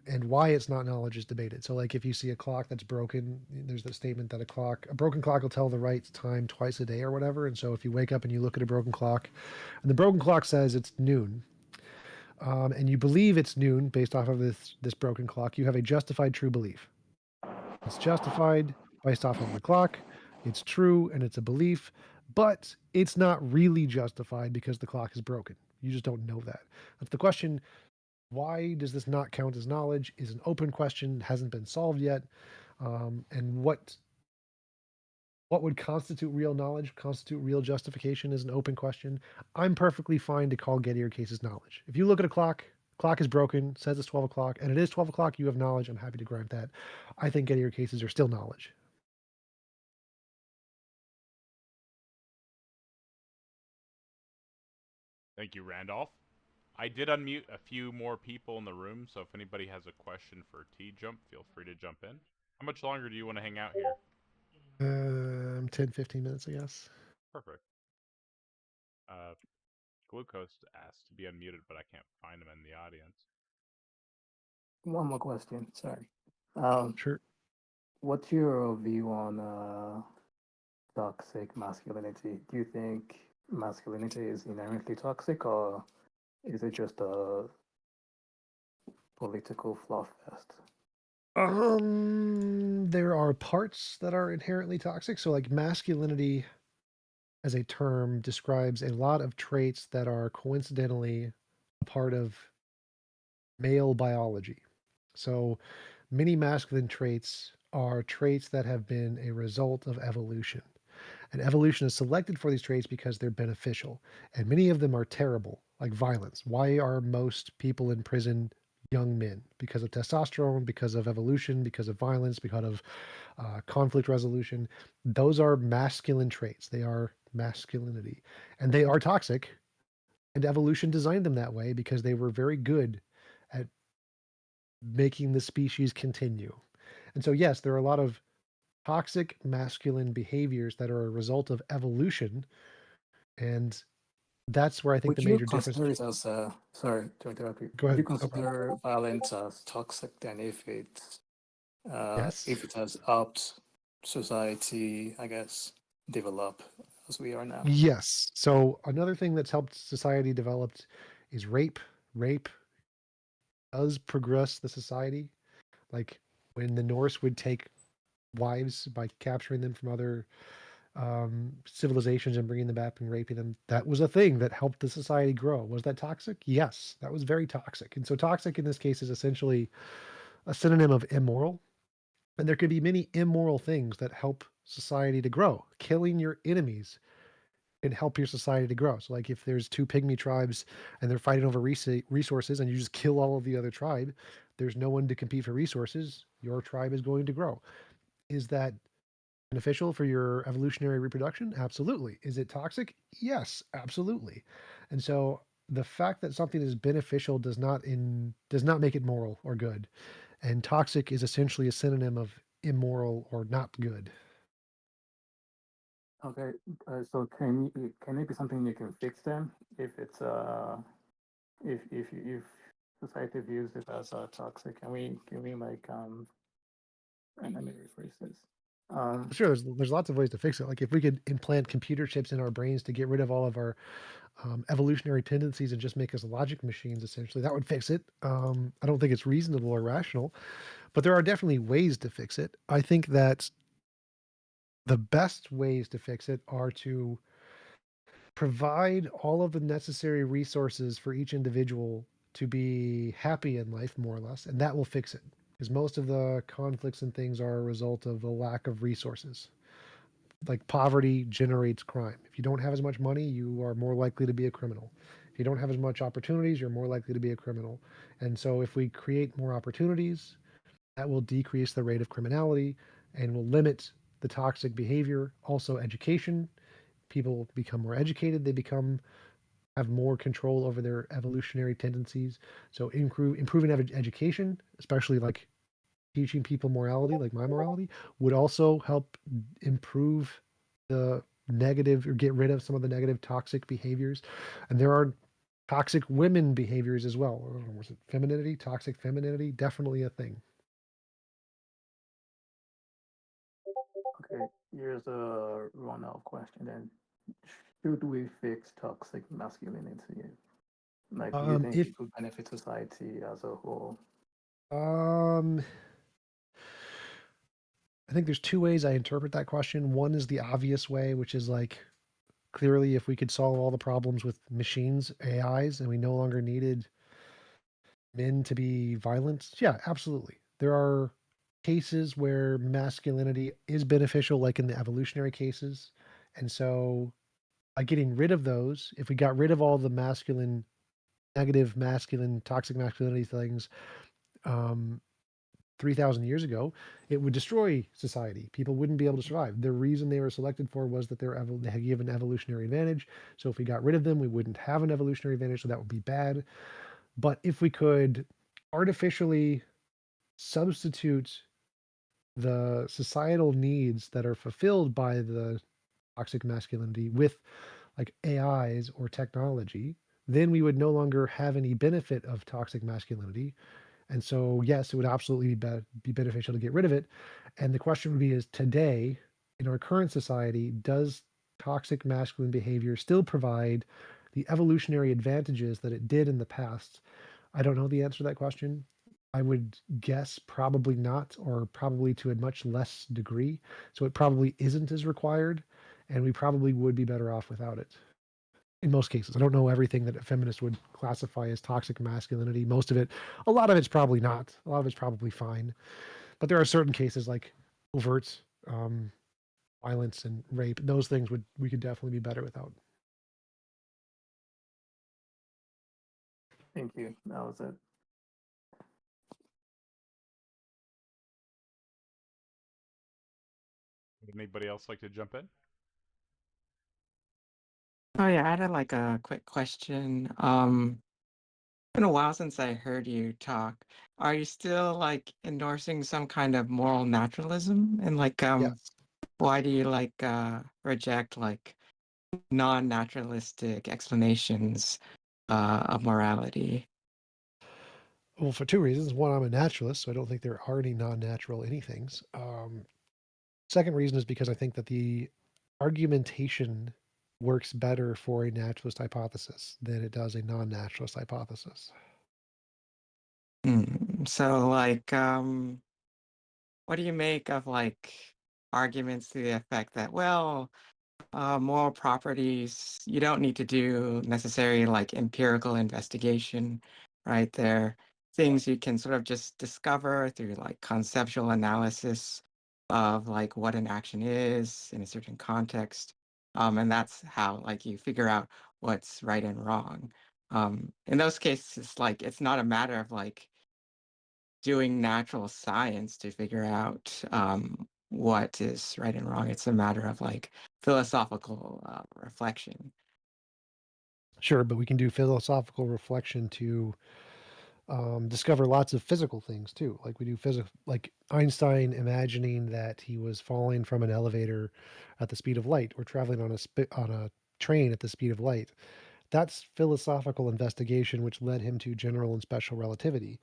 and why it's not knowledge is debated. So, like if you see a clock that's broken, there's the statement that a broken clock will tell the right time twice a day or whatever. And so, if you wake up and you look at a broken clock, and the broken clock says it's noon, and you believe it's noon based off of this broken clock, you have a justified true belief. It's justified based off of the clock. It's true and it's a belief, but it's not really justified because the clock is broken. You just don't know that. That's the question. Why does this not count as knowledge is an open question, hasn't been solved yet. And what would constitute real knowledge, constitute real justification is an open question. I'm perfectly fine to call Gettier cases knowledge. If you look at a clock is broken, says it's 12 o'clock, and it is 12 o'clock, you have knowledge. I'm happy to grant that. I think Gettier cases are still knowledge. Thank you, Randolph. I did unmute a few more people in the room, so if anybody has a question for TJump, feel free to jump in. How much longer do you want to hang out here? 10, 15 minutes, I guess. Perfect. Glucose asked to be unmuted, but I can't find him in the audience. One more question. Sorry. Sure. What's your view on toxic masculinity? Do you think masculinity is inherently toxic, or is it just a political fluff fest? There are parts that are inherently toxic. So, like masculinity as a term describes a lot of traits that are coincidentally a part of male biology. So, many masculine traits are traits that have been a result of evolution. And evolution is selected for these traits because they're beneficial. And many of them are terrible, like violence. Why are most people in prison young men? Because of testosterone, because of evolution, because of violence, because of conflict resolution. Those are masculine traits. They are masculinity. And they are toxic. And evolution designed them that way because they were very good at making the species continue. And so, yes, there are a lot of toxic masculine behaviors that are a result of evolution. And that's where I think Would the you major difference. consider it as sorry to interrupt you? Go Would you ahead. No problem. consider violence as toxic then if Yes. it has helped society, I guess, develop as we are now? Yes. So another thing that's helped society develop is rape. Rape does progress the society. Like when the Norse would take wives by capturing them from other civilizations and bringing them back and raping them, that was a thing that helped the society grow. Was that toxic? Yes, that was very toxic. And so toxic in this case is essentially a synonym of immoral. And there could be many immoral things that help society to grow. Killing your enemies can help your society to grow. So like if there's two pygmy tribes and they're fighting over resources and you just kill all of the other tribe, there's no one to compete for resources, your tribe is going to grow. Is that beneficial for your evolutionary reproduction? Absolutely. Is it toxic? Yes, absolutely. And so the fact that something is beneficial does not make it moral or good. And toxic is essentially a synonym of immoral or not good. Okay, so can it be something you can fix then if it's if society views it as toxic? Can we like and let me rephrase this. Sure, there's lots of ways to fix it. Like if we could implant computer chips in our brains to get rid of all of our evolutionary tendencies and just make us logic machines, essentially, that would fix it. I don't think it's reasonable or rational, but there are definitely ways to fix it. I think that the best ways to fix it are to provide all of the necessary resources for each individual to be happy in life, more or less, and that will fix it. Because most of the conflicts and things are a result of the lack of resources. Like poverty generates crime. If you don't have as much money, you are more likely to be a criminal. If you don't have as much opportunities, you're more likely to be a criminal. And so if we create more opportunities, that will decrease the rate of criminality and will limit the toxic behavior. Also, education. People become more educated. They have more control over their evolutionary tendencies. So improving education, especially like teaching people morality, like my morality, would also help improve the negative or get rid of some of the negative toxic behaviors. And there are toxic women behaviors as well. Was it femininity? Toxic femininity? Definitely a thing. Okay, here's a run-out question then. Should we fix toxic masculinity? Like, do you think If it would benefit society as a whole? I think there's two ways I interpret that question. One is the obvious way, which is like clearly if we could solve all the problems with machines, AIs, and we no longer needed men to be violent, yeah, absolutely. There are cases where masculinity is beneficial, like in the evolutionary cases. And so by getting rid of those, if we got rid of all the masculine, negative masculine, toxic masculinity things, 3,000 years ago, it would destroy society. People wouldn't be able to survive. The reason they were selected for was that they had given evolutionary advantage. So if we got rid of them, we wouldn't have an evolutionary advantage. So that would be bad. But if we could artificially substitute the societal needs that are fulfilled by the toxic masculinity with like AIs or technology, then we would no longer have any benefit of toxic masculinity. And so, yes, it would absolutely be beneficial to get rid of it. And the question would be is today, in our current society, does toxic masculine behavior still provide the evolutionary advantages that it did in the past? I don't know the answer to that question. I would guess probably not, or probably to a much less degree. So it probably isn't as required, and we probably would be better off without it. In most cases, I don't know everything that a feminist would classify as toxic masculinity. Most of it, a lot of it's probably not. A lot of it's probably fine. But there are certain cases like overt violence and rape. Those things we could definitely be better without. Thank you. That was it. Would anybody else like to jump in? Oh yeah, I had like a quick question. It's been a while since I heard you talk. Are you still like endorsing some kind of moral naturalism? And like Yes. why do you like reject like non-naturalistic explanations of morality? Well, for two reasons. One, I'm a naturalist, so I don't think there are any non-natural anythings. Second reason is because I think that the argumentation works better for a naturalist hypothesis than it does a non-naturalist hypothesis. So like what do you make of like arguments to the effect that, well, moral properties, you don't need to do necessarily like empirical investigation, right? They're things you can sort of just discover through like conceptual analysis of like what an action is in a certain context. And that's how like you figure out what's right and wrong. In those cases, like it's not a matter of like doing natural science to figure out what is right and wrong. It's a matter of like philosophical reflection. Sure, but we can do philosophical reflection to discover lots of physical things too. Like we do physical, like Einstein imagining that he was falling from an elevator at the speed of light, or traveling on a train at the speed of light. That's philosophical investigation, which led him to general and special relativity.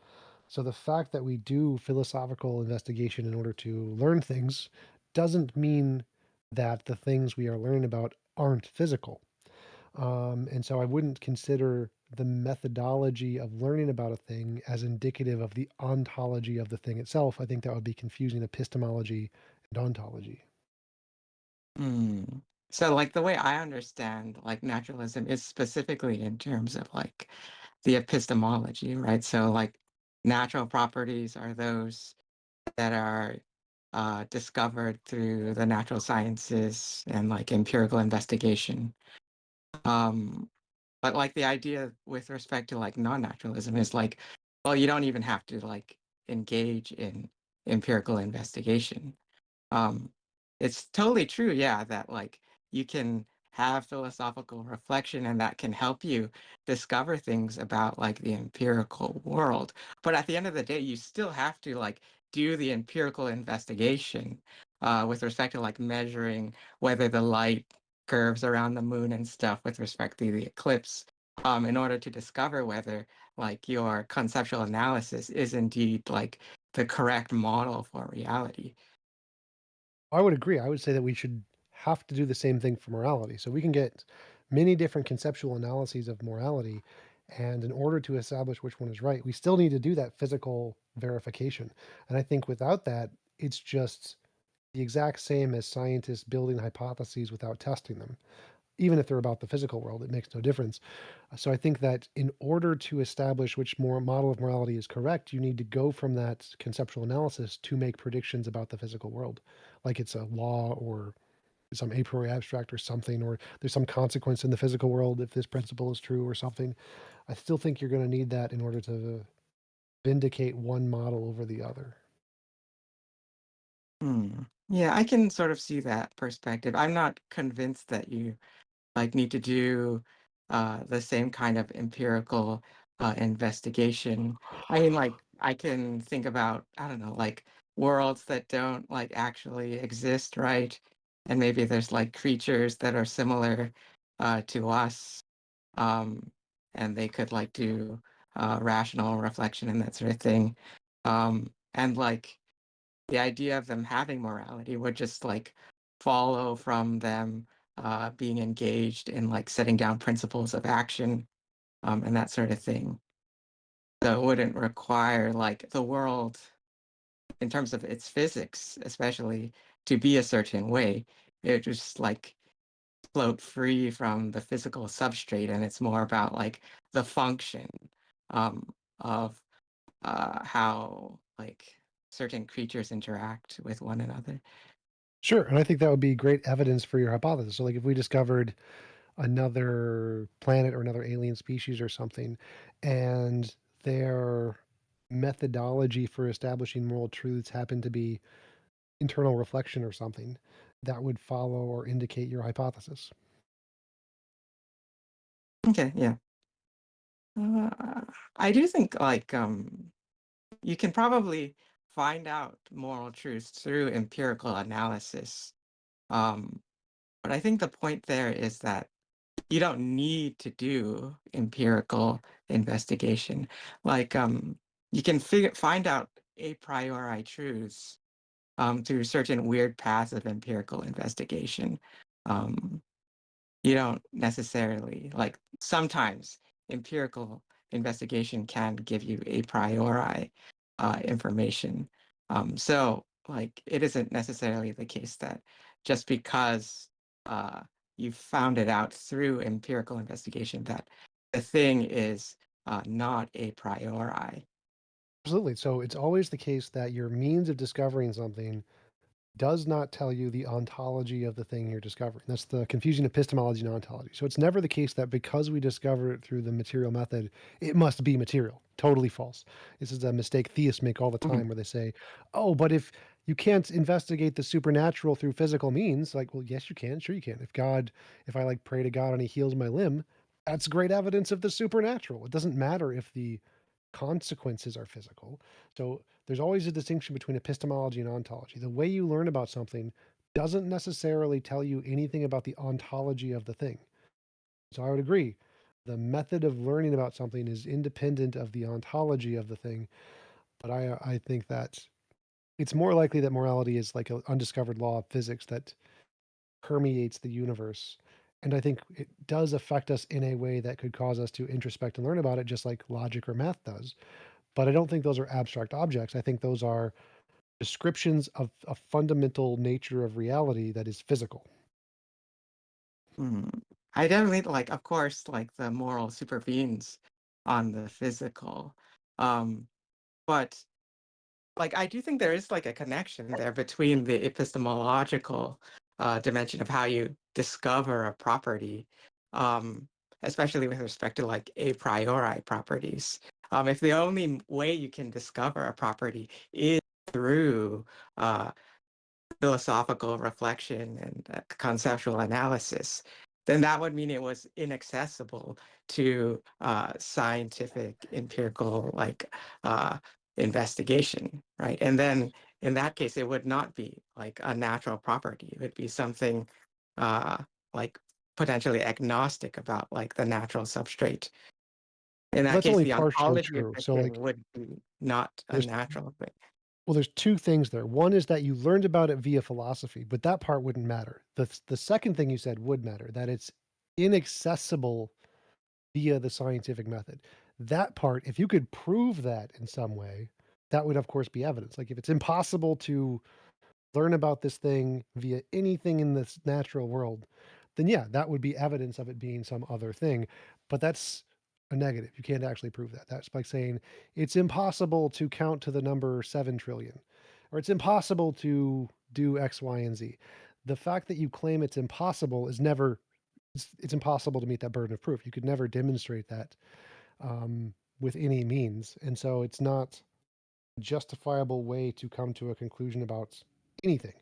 So the fact that we do philosophical investigation in order to learn things doesn't mean that the things we are learning about aren't physical. And so I wouldn't consider the methodology of learning about a thing as indicative of the ontology of the thing itself. I think that would be confusing epistemology and ontology. So like the way I understand like naturalism is specifically in terms of like the epistemology, right? So like natural properties are those that are discovered through the natural sciences and like empirical investigation. But like the idea with respect to like non-naturalism is like, well, you don't even have to like engage in empirical investigation. Um, it's totally true, yeah, that like you can have philosophical reflection and that can help you discover things about like the empirical world. But at the end of the day, you still have to like do the empirical investigation with respect to like measuring whether the light curves around the moon and stuff with respect to the eclipse in order to discover whether like your conceptual analysis is indeed like the correct model for reality. I would agree. I would say that we should have to do the same thing for morality. So we can get many different conceptual analyses of morality. And in order to establish which one is right, we still need to do that physical verification. And I think without that, it's just the exact same as scientists building hypotheses without testing them. Even if they're about the physical world, it makes no difference. So I think that in order to establish which more model of morality is correct, you need to go from that conceptual analysis to make predictions about the physical world, like it's a law or some a priori abstract or something, or there's some consequence in the physical world if this principle is true or something. I still think you're going to need that in order to vindicate one model over the other. Yeah, I can sort of see that perspective. I'm not convinced that you like need to do the same kind of empirical investigation. I mean, like I can think about, I don't know, like worlds that don't like actually exist, right? And maybe there's like creatures that are similar to us, and they could like do rational reflection and that sort of thing. And like the idea of them having morality would just like follow from them being engaged in like setting down principles of action and that sort of thing. So it wouldn't require like the world in terms of its physics, especially to be a certain way. It would just like float free from the physical substrate, and it's more about like the function of how like certain creatures interact with one another. Sure. And I think that would be great evidence for your hypothesis. So, like, if we discovered another planet or another alien species or something, and their methodology for establishing moral truths happened to be internal reflection or something, that would follow or indicate your hypothesis. Okay, yeah. I do think like you can probably find out moral truths through empirical analysis. Um, but I think the point there is that you don't need to do empirical investigation. Like you can find out a priori truths through certain weird paths of empirical investigation. Um, you don't necessarily like sometimes empirical investigation can give you a priori information. So like it isn't necessarily the case that just because you found it out through empirical investigation that the thing is not a priori. Absolutely. So it's always the case that your means of discovering something does not tell you the ontology of the thing you're discovering. That's the confusing epistemology and ontology. So it's never the case that because we discover it through the material method, it must be material. Totally false. This is a mistake theists make all the time where they say, oh, but if you can't investigate the supernatural through physical means, like, well, yes, you can. Sure, you can. If I like pray to God and he heals my limb, that's great evidence of the supernatural. It doesn't matter if the consequences are physical. So there's always a distinction between epistemology and ontology. The way you learn about something doesn't necessarily tell you anything about the ontology of the thing. So I would agree. The method of learning about something is independent of the ontology of the thing. But I think that it's more likely that morality is like an undiscovered law of physics that permeates the universe. And I think it does affect us in a way that could cause us to introspect and learn about it, just like logic or math does. But I don't think those are abstract objects. I think those are descriptions of a fundamental nature of reality that is physical. I definitely like, of course, like the moral supervenes on the physical. But like I do think there is like a connection there between the epistemological dimension of how you discover a property, especially with respect to like a priori properties. If the only way you can discover a property is through philosophical reflection and conceptual analysis, then that would mean it was inaccessible to scientific empirical like investigation, right? And then in that case, it would not be like a natural property. It would be something like potentially agnostic about like the natural substrate. In that That's case, only the partially ontology of true. the So thing like would be not a there's natural thing. well, there's two things there. One is that you learned about it via philosophy, but that part wouldn't matter. The second thing you said would matter, that it's inaccessible via the scientific method. That part, if you could prove that in some way, that would of course be evidence. Like if it's impossible to learn about this thing via anything in this natural world, then yeah, that would be evidence of it being some other thing. But that's a negative. You can't actually prove that. That's like saying it's impossible to count to the number 7 trillion, or it's impossible to do X, Y, and Z. The fact that you claim it's impossible is never, it's impossible to meet that burden of proof. You could never demonstrate that with any means. And so it's not justifiable way to come to a conclusion about anything.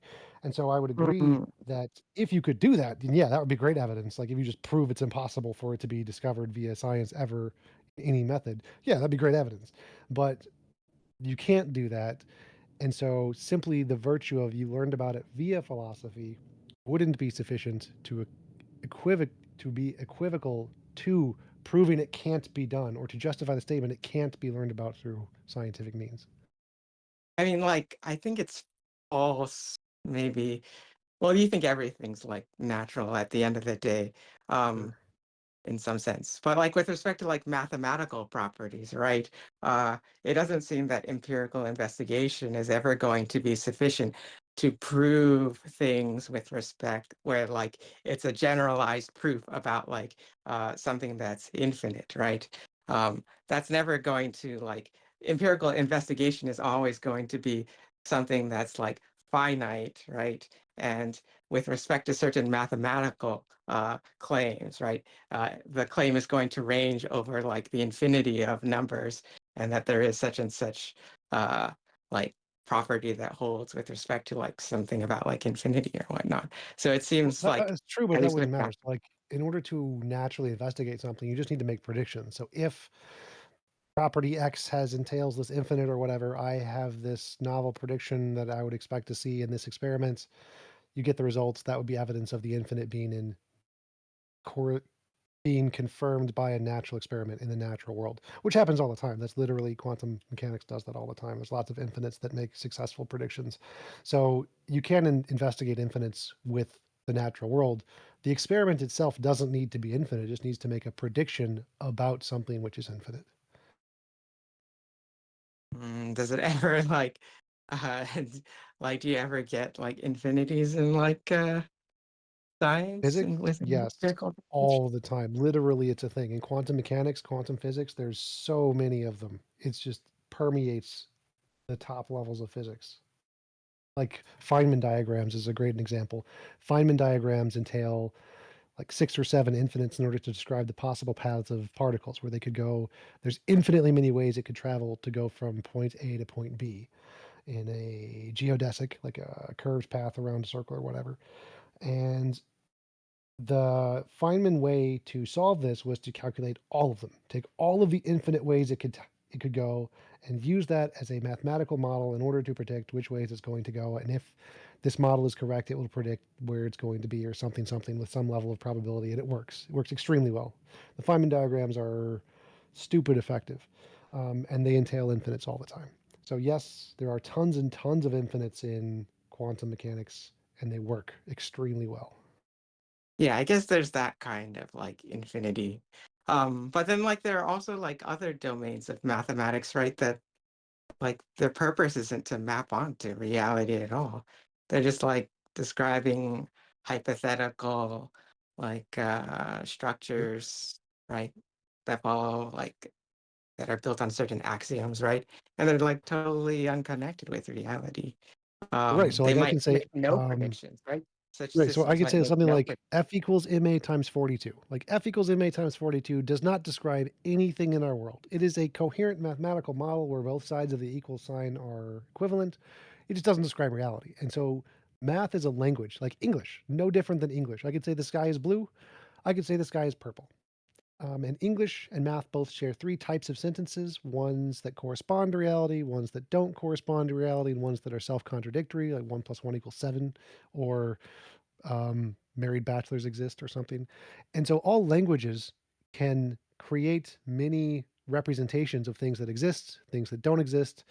And so I would agree that if you could do that, then yeah, that would be great evidence. Like if you just prove it's impossible for it to be discovered via science ever, any method, yeah, that'd be great evidence. But you can't do that. And so simply the virtue of you learned about it via philosophy wouldn't be sufficient to be equivocal to proving it can't be done, or to justify the statement it can't be learned about through scientific means. I mean, like, I think it's false, maybe. Well, you think everything's like natural at the end of the day, in some sense. But like with respect to like mathematical properties, right? It doesn't seem that empirical investigation is ever going to be sufficient to prove things with respect where like it's a generalized proof about like something that's infinite, right? That's never going to like empirical investigation is always going to be something that's like finite, right? And with respect to certain mathematical claims, right? The claim is going to range over like the infinity of numbers, and that there is such and such like property that holds with respect to like something about like infinity or whatnot. So it seems like That's true, but at that least with wouldn't that. matter. So, like, in order to naturally investigate something, you just need to make predictions. So if property X has entails this infinite or whatever, I have this novel prediction that I would expect to see in this experiment. You get the results. That would be evidence of the infinite being being confirmed by a natural experiment in the natural world, which happens all the time. That's literally quantum mechanics does that all the time. There's lots of infinites that make successful predictions. So you can investigate infinites with the natural world. The experiment itself doesn't need to be infinite. It just needs to make a prediction about something which is infinite. Does it ever like, like, do you ever get like infinities in like science Physics, and with yes, all the time. Literally, it's a thing. In quantum mechanics, quantum physics, there's so many of them. It's just permeates the top levels of physics. Like Feynman diagrams is a great example. Feynman diagrams entail like 6 or 7 infinites in order to describe the possible paths of particles where they could go. There's infinitely many ways it could travel to go from point A to point B in a geodesic, like a curved path around a circle or whatever. And the Feynman way to solve this was to calculate all of them, take all of the infinite ways it could go, and use that as a mathematical model in order to predict which ways it's going to go. And if this model is correct, it will predict where it's going to be or something with some level of probability. And it works. It works extremely well. The Feynman diagrams are stupid effective, and they entail infinites all the time. So yes, there are tons and tons of infinites in quantum mechanics, and they work extremely well. Yeah, I guess there's that kind of like infinity. But then like there are also like other domains of mathematics, right? That like their purpose isn't to map onto reality at all. They're just like describing hypothetical like structures, right? That follow like that are built on certain axioms, right? And they're like totally unconnected with reality. Right. So They like I might can say, make no predictions, right? Such right. So I systems could might say make something no like F equals MA times 42. Like F equals MA times 42 does not describe anything in our world. It is a coherent mathematical model where both sides of the equal sign are equivalent. It just doesn't describe reality. And so math is a language like English, no different than English. I could say the sky is blue. I could say the sky is purple. And English and math both share 3 types of sentences, ones that correspond to reality, ones that don't correspond to reality, and ones that are self-contradictory, like 1 plus 1 equals 7, or married bachelors exist or something. And so all languages can create many representations of things that exist, things that don't exist,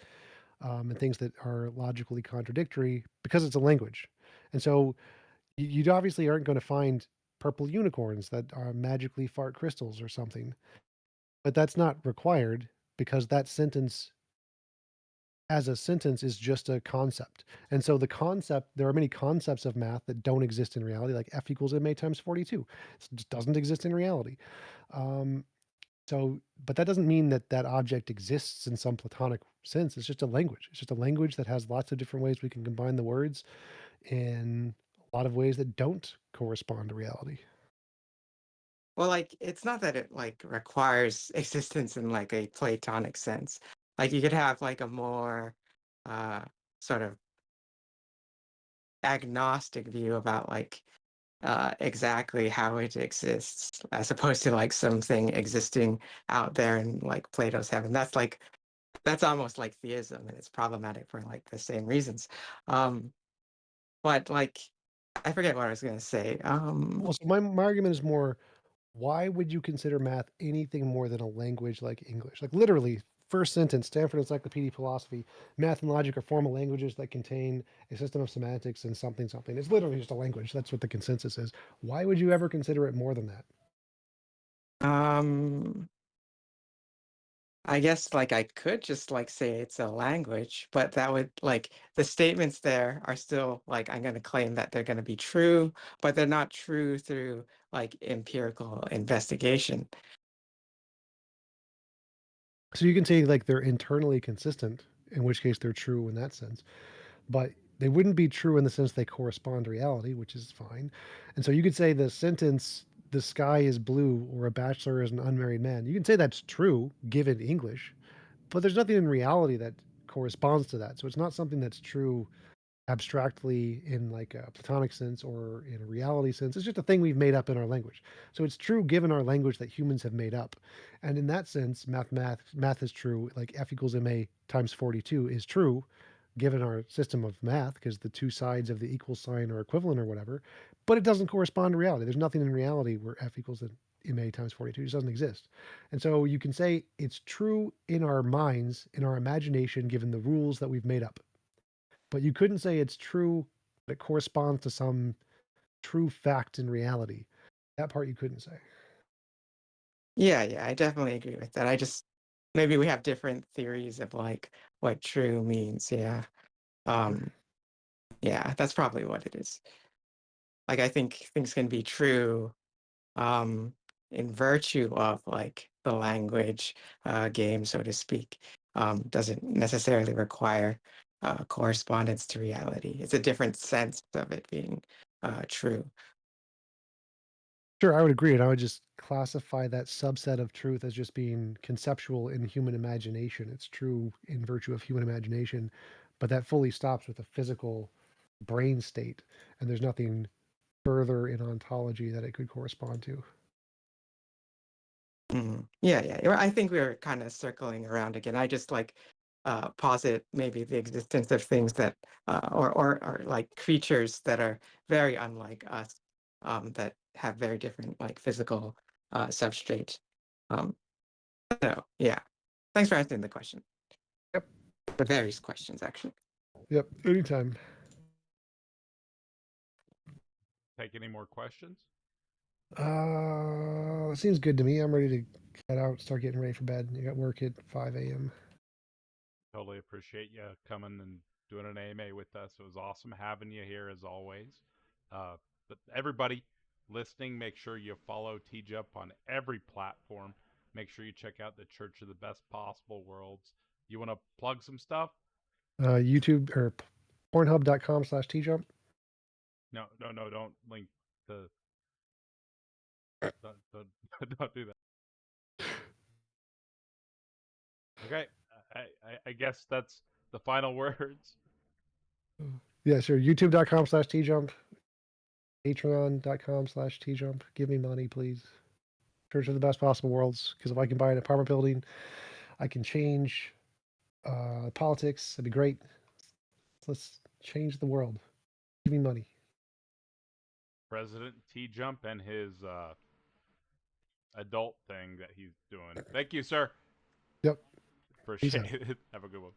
and things that are logically contradictory because it's a language. And so you obviously aren't going to find purple unicorns that are magically fart crystals or something, but that's not required because that sentence as a sentence is just a concept. And so there are many concepts of math that don't exist in reality, like F equals MA times 42. It just doesn't exist in reality. But that doesn't mean that that object exists in some platonic sense. It's just a language. It's just a language that has lots of different ways we can combine the words in a lot of ways that don't correspond to reality. Well, like it's not that it like requires existence in like a Platonic sense. Like you could have like a more uh sort of agnostic view about like exactly how it exists as opposed to like something existing out there in like Plato's heaven. That's almost like theism, and it's problematic for like the same reasons. But like I forget what I was gonna say. Well, so my argument is more, why would you consider math anything more than a language like English? Like literally, first sentence, Stanford Encyclopedia of Philosophy, math and logic are formal languages that contain a system of semantics and something, something. It's literally just a language. That's what the consensus is. Why would you ever consider it more than that? I guess like I could just like say it's a language, but that would like the statements there are still like I'm going to claim that they're going to be true, but they're not true through like empirical investigation. So you can say like they're internally consistent, in which case they're true in that sense, but they wouldn't be true in the sense they correspond to reality, which is fine. And so you could say the sentence, the sky is blue or a bachelor is an unmarried man. You can say that's true given English, but there's nothing in reality that corresponds to that. So it's not something that's true abstractly in like a platonic sense or in a reality sense. It's just a thing we've made up in our language. So it's true given our language that humans have made up. And in that sense, math is true. Like F equals MA times 42 is true given our system of math because the two sides of the equal sign are equivalent or whatever, but it doesn't correspond to reality. There's nothing in reality where F equals MA times 42. It just doesn't exist. And so you can say it's true in our minds, in our imagination, given the rules that we've made up. But you couldn't say it's true that corresponds to some true fact in reality. That part you couldn't say. Yeah, I definitely agree with that. I just maybe we have different theories of like what true means. Yeah. Yeah, that's probably what it is. Like I think things can be true in virtue of like the language game, so to speak. Doesn't necessarily require correspondence to reality. It's a different sense of it being true. Sure, I would agree, and I would just classify that subset of truth as just being conceptual in human imagination. It's true in virtue of human imagination, but that fully stops with a physical brain state, and there's nothing further in ontology that it could correspond to. Yeah. I think we were kind of circling around again. I just like posit maybe the existence of things that or like creatures that are very unlike us, that have very different like physical substrate. So yeah, thanks for answering the question. Yep. The various questions actually. Yep, anytime. Take any more questions? It seems good to me. I'm ready to head out, start getting ready for bed. You got work at 5 a.m. Totally appreciate you coming and doing an AMA with us. It was awesome having you here as always. But everybody listening, make sure you follow TJump on every platform. Make sure you check out the Church of the Best Possible Worlds. You want to plug some stuff? YouTube or pornhub.com/tjump. No, don't link the. Don't do that. Okay, I guess that's the final words. Yeah, sure. YouTube.com/tjump. Patreon.com/tjump. Give me money, please. Church of the Best Possible Worlds. Because if I can buy an apartment building, I can change politics. That'd be great. Let's change the world. Give me money. President TJump and his adult thing that he's doing. Thank you, sir. Yep. Appreciate it. Have a good one.